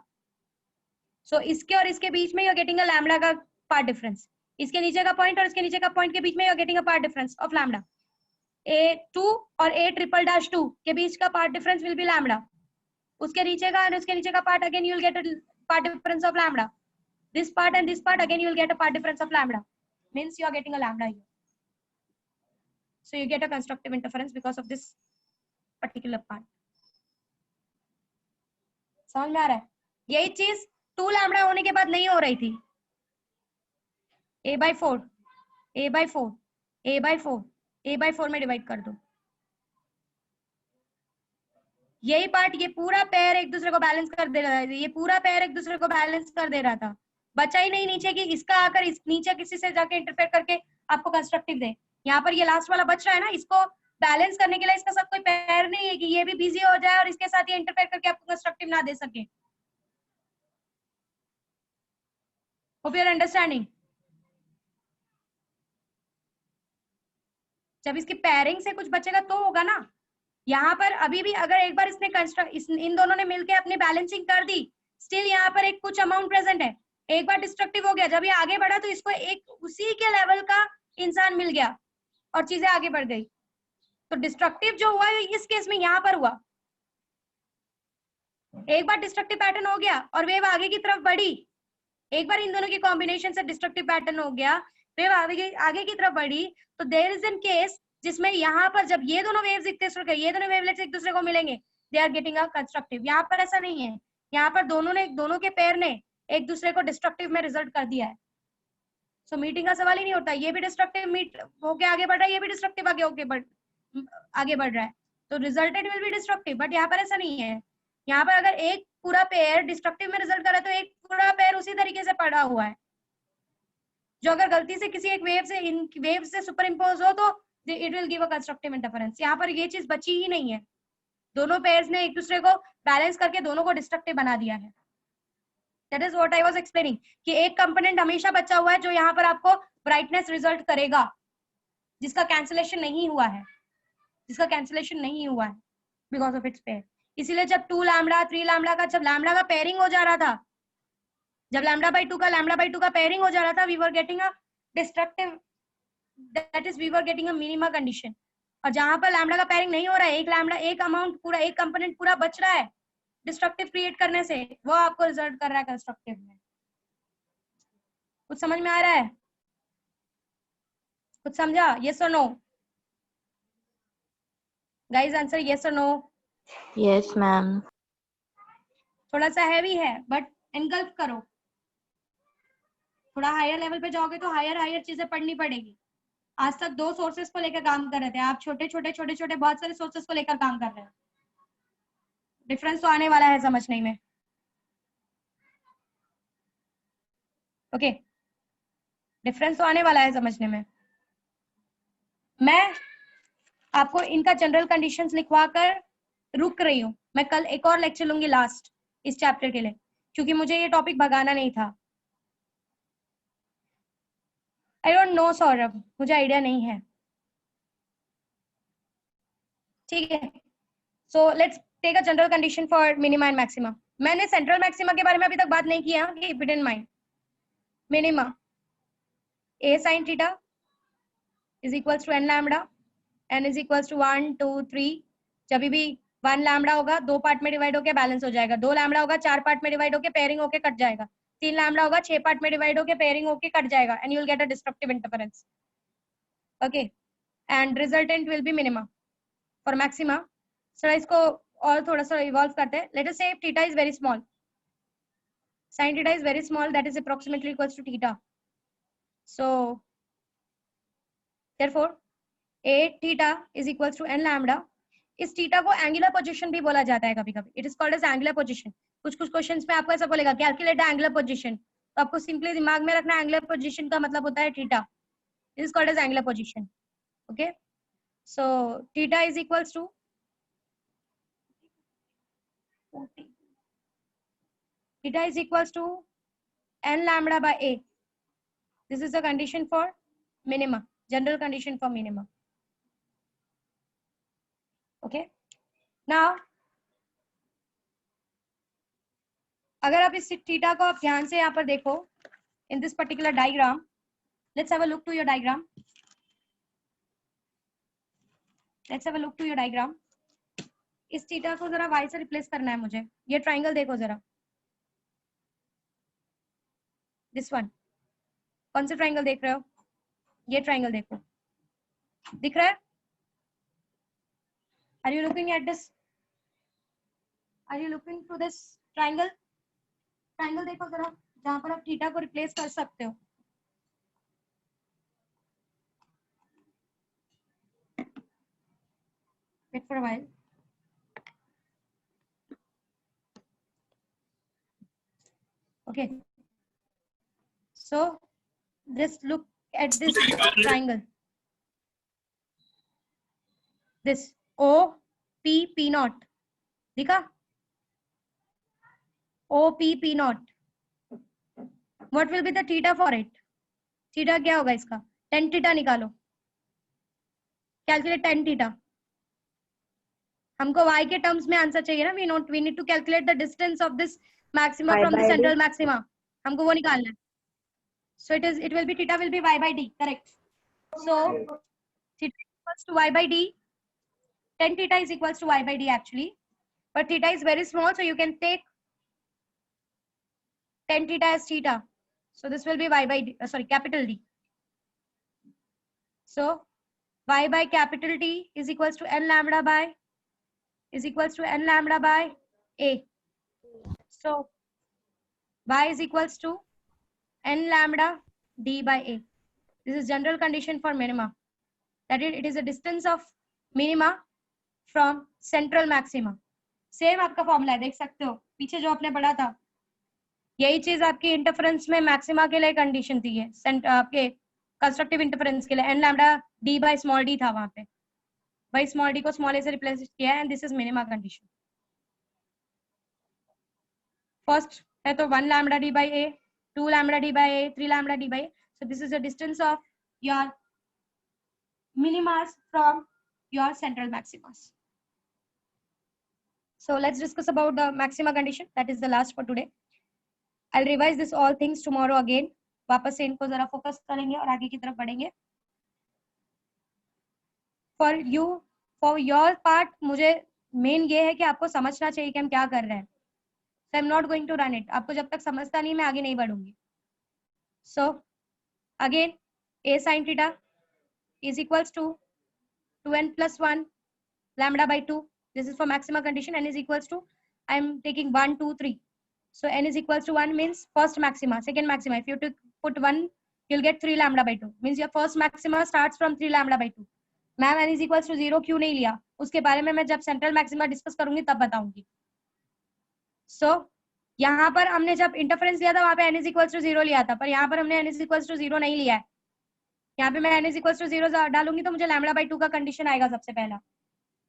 S1: So इसके और इसके बीच में you're getting a lambda का part difference. इसके नीचे का पॉइंट और इसके नीचे का पॉइंट के बीच में you're getting a part difference of lambda. A2 और A triple dash 2 के बीच का part difference will be lambda. उसके नीचे का और उसके नीचे का part, again you will get a part difference of lambda. This part and this part, again you will get a part difference of lambda, means you are getting a lambda here. So you get a constructive interference because of this particular part. समझ में आ रहा है? यही चीज 2 lambda होने के बाद नहीं हो रही थी। a/4 a/4 a/4 a/4 में डिवाइड कर दो। यही पार्ट, ये पूरा पेयर एक दूसरे को बैलेंस कर दे रहा है, ये पूरा पेयर एक दूसरे को बैलेंस कर दे रहा था, बचा ही नहीं नीचे कि इसका आकर इस नीचे किसी से जाके इंटरफेयर करके आपको कंस्ट्रक्टिव दे। यहाँ पर ये लास्ट वाला बच रहा है ना, इसको बैलेंस करने के लिए इसका साथ कोई पेयर नहीं है कि ये भी बिजी हो जाए और इसके साथ ये इंटरफेयर करके आपको कंस्ट्रक्टिव ना दे सके। Hope you are understanding? जब इसकी पेयरिंग से कुछ बचेगा तो होगा ना। यहाँ पर अभी भी अगर एक बार इसने इन दोनों ने मिलकर अपनी बैलेंसिंग कर दी, स्टिल यहाँ पर एक कुछ अमाउंट प्रेजेंट है। एक बार डिस्ट्रक्टिव हो गया, जब ये आगे बढ़ा तो इसको एक उसी के लेवल का इंसान मिल गया और चीजें आगे बढ़ गई। तो डिस्ट्रक्टिव जो हुआ इस केस में यहाँ पर हुआ, एक बार डिस्ट्रक्टिव पैटर्न हो गया और वेव आगे की तरफ बढ़ी, एक बार इन दोनों की कॉम्बिनेशन से डिस्ट्रक्टिव पैटर्न हो गया, वेव आगे की तरफ बढ़ी, तो देयर इज एन केस जिसमें यहाँ पर जब ये दोनों वेव्स ये दोनों वेवलेट्स एक दूसरे को मिलेंगे, they are getting a constructive. यहाँ पर ऐसा नहीं है, यहाँ पर दोनों के पेयर ने एक दूसरे को डिस्ट्रक्टिव में रिजल्ट कर दिया है। सो मीटिंग का सवाल ही नहीं होता, ये भी डिस्ट्रक्टिव मीट होके आगे बढ़ रहा है, ये भी डिस्ट्रक्टिव आगे बढ़ रहा है, तो resulted will be destructive. But यहाँ पर ऐसा नहीं है, यहाँ पर अगर एक पूरा पेयर डिस्ट्रक्टिव में रिजल्ट कर रहा है तो एक पूरा पेयर उसी तरीके से पड़ा हुआ है, जो अगर गलती से किसी एक वेव से सुपर इम्पोज हो तो it will give a constructive interference. यहाँ पर ये चीज बची ही नहीं है, दोनों पेयर्स ने एक दूसरे को बैलेंस करके दोनों को डिस्ट्रक्टिव बना दिया है। That is what I was explaining कि एक कंपोनेंट हमेशा बचा हुआ है जो यहाँ पर आपको ब्राइटनेस रिजल्ट करेगा, जिसका कैंसिलेशन नहीं हुआ है, बिकॉज ऑफ इट्स पेयर। इसीलिए जब 2 लैम्डा 3 लैम्डा का, जब लैम्डा का पेयरिंग हो जा रहा था, जब लैम्डा बाई 2 का पेयरिंग हो जा रहा था, we were getting a destructive, that is we were getting a minima condition. और जहां पर लैम्डा का पेयरिंग नहीं हो रहा है, एक अमाउंट पूरा, एक कंपोनेंट पूरा बच रहा है डिस्ट्रक्टिव क्रिएट करने से, वो आपको रिजल्ट कर रहा है कंस्ट्रक्टिव में। कुछ समझ में आ रहा है? कुछ समझा? यस और नो गाइस? आंसर यस और नो।
S3: Yes ma'am.
S1: थोड़ा सा हैवी है बट एनगल्फ करो, थोड़ा हायर लेवल पे जाओगे तो हायर चीजें पढ़नी पड़ेगी। आज तक 2 सोर्सेस को लेकर काम कर रहे थे, आप छोटे छोटे बहुत सारे सोर्सेस को लेकर काम कर रहे हैं। डिफरेंस तो आने वाला है समझने में। ओके, डिफरेंस तो आने वाला है समझने में। मैं आपको इनका जनरल कंडीशंस लिखवा कर रुक रही हूँ। मैं कल एक और लेक्चर लूंगी लास्ट इस चैप्टर के लिए, क्योंकि मुझे ये टॉपिक भगाना नहीं था। आई डोंट नो सौरभ, मुझे आइडिया नहीं है। ठीक है, so let's take a general condition for minima and maxima. मैंने सेंट्रल मैक्सिमा के बारे में अभी तक बात नहीं किया, keep it in mind. Minima a sin theta is equals to n lambda, n is equals to 1 2 3। जब भी 1 लैम्बडा होगा 2 पार्ट में डिवाइड होके बैलेंस हो जाएगा, 2 लैम्बडा होगा 4 पार्ट में डिवाइड होके पेयरिंग होके कट जाएगा, 3 लैम्बडा होगा 6 पार्ट में डिवाइड होके पेयरिंग होके कट जाएगा, and you will get a destructive interference. Okay, and resultant will be minima. For maxima sir इसको और थोड़ा सा इवॉल्व करते हैं। लेट अस से theta is very small, sin theta is very small, that is approximately equals to theta. So therefore a theta is equals to n lambda। इस theta को angular position भी बोला जाता है कभी कभी, it is called as angular position. कुछ कुछ क्वेश्चंस में आपको ऐसा बोलेगा कैलकुलेट द एंगुलर पोजीशन, तो आपको सिंपली दिमाग में रखना एंगुलर पोजीशन का मतलब होता है theta, it is called as angular position. Okay, so theta is equals to theta is equals to n lambda by a. This is the condition for minima, general condition for minima. Okay, now अगर आप इस theta को आप ध्यान से यहाँ पर देखो, in this particular diagram, let's have a look to your diagram. Let's have a look to your diagram. इस थीटा को जरा y से रिप्लेस करना है मुझे। ये ट्राइंगल देखो जरा, दिस वन। कौन से ट्राइंगल देख रहे हो? ये ट्राइंगल देखो, दिख रहा है? Are you looking at this? Are you looking to this triangle? Triangle देखो जरा, जहां पर आप थीटा को रिप्लेस कर सकते हो। Wait for a while. Okay, so just look at this triangle, this O P P naught, दिखा? O P P naught, what will be the theta for it? Theta क्या होगा इसका? tan थीटा निकालो, calculate tan theta. हमको y के terms में answer चाहिए ना, we need to calculate the distance of this maxima from the central maxima, हमको वो निकालना है। So it will be theta will be y by d, correct? So theta equals to y by d, tan theta is equals to y by d actually, but theta is very small, so you can take tan theta as theta. So this will be y by d, capital D. So y by capital D is equals to n lambda by a. So y is equals to n lambda d by a. This is general condition for minima, that it is a distance of minima from central maxima. Same आपका formula है, देख सकते हो पीछे जो आपने पढ़ा था, यही चीज आपकी इंटरफेरेंस में मैक्सिमा के लिए कंडीशन थी, है आपके कंस्ट्रक्टिव इंटरफेरेंस के लिए n lambda d by small d था वहां पे, भाई स्मॉल d को स्मॉल a से रिप्लेस किया है, and this is minima condition. First है तो 1 lambda d by a, 2 lambda d by a, 3 lambda d by a. So this is the distance of your minimas from your central maximas. So let's discuss about the maxima condition. That is the last for today. I'll revise this all things tomorrow again. वापस से इनको जरा focus करेंगे और आगे की तरफ बढ़ेंगे। For you, for your part, मुझे मेन ये है कि आपको समझना चाहिए कि हम क्या कर रहे हैं। So I'm not going to run it. आपको जब तक समझता नहीं मैं आगे नहीं बढ़ूंगी। So again a sin theta is equals to 2n plus 1 lambda by 2. This is for maxima condition. N is equals to, I am taking 1 2 3. So n is equals to 1 means first maxima, second maxima. If you to put 1 you'll get 3 lambda by 2. Means your first maxima starts from 3 lambda by 2. Ma'am n is equals to 0 क्यों नहीं लिया, उसके बारे में मैं जब central maxima discuss करूंगी तब बताऊंगी. सो यहाँ पर हमने जब इंटरफेरेंस लिया था वहां पे n is equals to 0 लिया था, पर यहाँ पर हमने n is equals to 0 नहीं लिया है. यहाँ पे मैं n is equals to 0 डालूंगी तो मुझे लैम्बडा बाई 2 का कंडीशन आएगा सबसे पहला.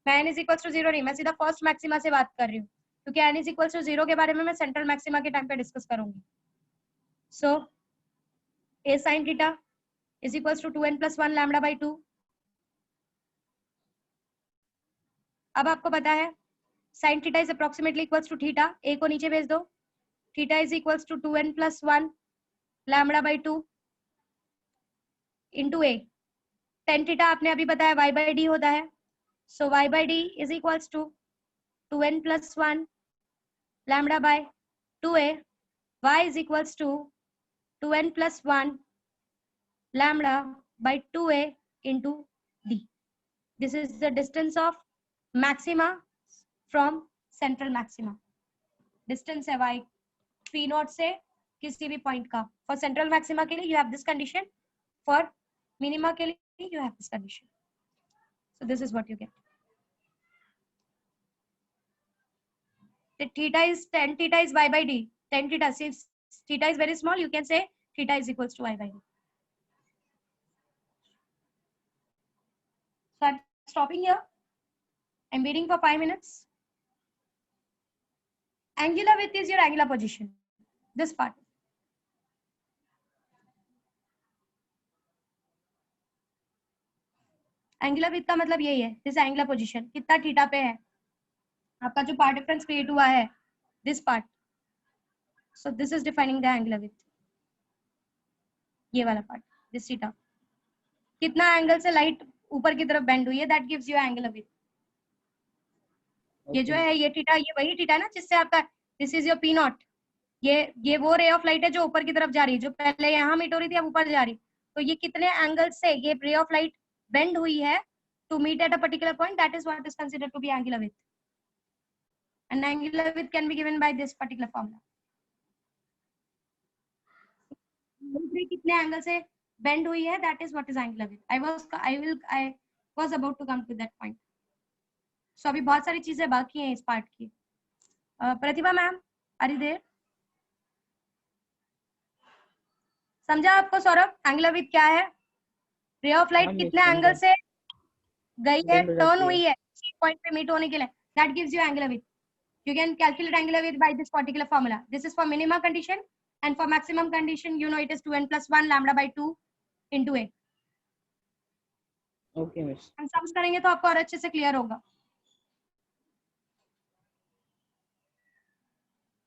S1: मैं n is equals to 0 नहीं, मैं सीधा फर्स्ट मैक्सिमा से बात कर रही हूँ, क्योंकि n is equals to 0 के बारे में मैं सेंट्रल मैक्सिमा के टाइम पे डिस्कस करूंगी. सो a sin theta is equals to 2n plus 1 lambda by 2. अब आपको पता है sin theta is approximately equals to theta, a को नीचे भेज दो, theta is equals to 2n plus 1 lambda by 2 into a. tan theta आपने अभी बताया y by d होता है, so y by d is equals to 2n plus 1 lambda by 2a. y is equals to 2n plus 1 lambda by 2a into d. This is the distance of maxima from central maxima. Distance है y p not से किसी भी point का. For central maxima के लिए you have this condition, for minima के लिए you have this condition. So this is what you get. The theta is tan theta is y by d. Tan theta, since theta is very small, you can say theta is equals to y by d. So I'm stopping here. I'm waiting for 5 minutes. Angular width is your angular position. This part. Angular width का मतलब यही है. This angular position. कितना theta पे है आपका जो path difference create हुआ है. This part. So this is defining the angular width. ये वाला पार्ट. This theta. कितना एंगल से लाइट ऊपर की तरफ बेंड हुई है, that gives you angular width. ये जो है ये थीटा, ये वही थीटा है ना जिससे आपका this is your P not. ये वो रे ऑफ लाइट है जो ऊपर की तरफ जा रही है, जो पहले यहाँ मीट हो रही थी अब ऊपर जा रही. तो ये कितने एंगल से ये रे ऑफ लाइट बेंड हुई है to meet at a particular point, that is what is considered to be angular width. And angular width can be given by this particular formula. कितने एंगल से bend हुई है, that is what is angular width. I was about to come to that point. So अभी बहुत सारी चीजें बाकी हैं इस पार्ट की. Pratibha ma'am, are you there? समझा आपको सौरभ एंगुलर विड्थ क्या है? रे ऑफ लाइट कितने एंगल से गई है, टर्न हुई है पॉइंट पे मीट होने के लिए, that gives you angular width. You can calculate angular width by this particular formula. This is for minimum condition and for maximum condition you know it is 2n plus 1 lambda by 2 into a.
S5: Okay miss.
S1: हम sums करेंगे तो आपको और अच्छे से clear होगा.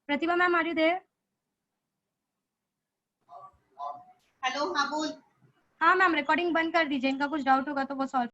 S1: Pratibha ma'am, are you there?
S7: Hello, हाँ बोल.
S1: हाँ मैम, रिकॉर्डिंग बंद कर दीजिए, इनका कुछ डाउट होगा तो वो सॉल्व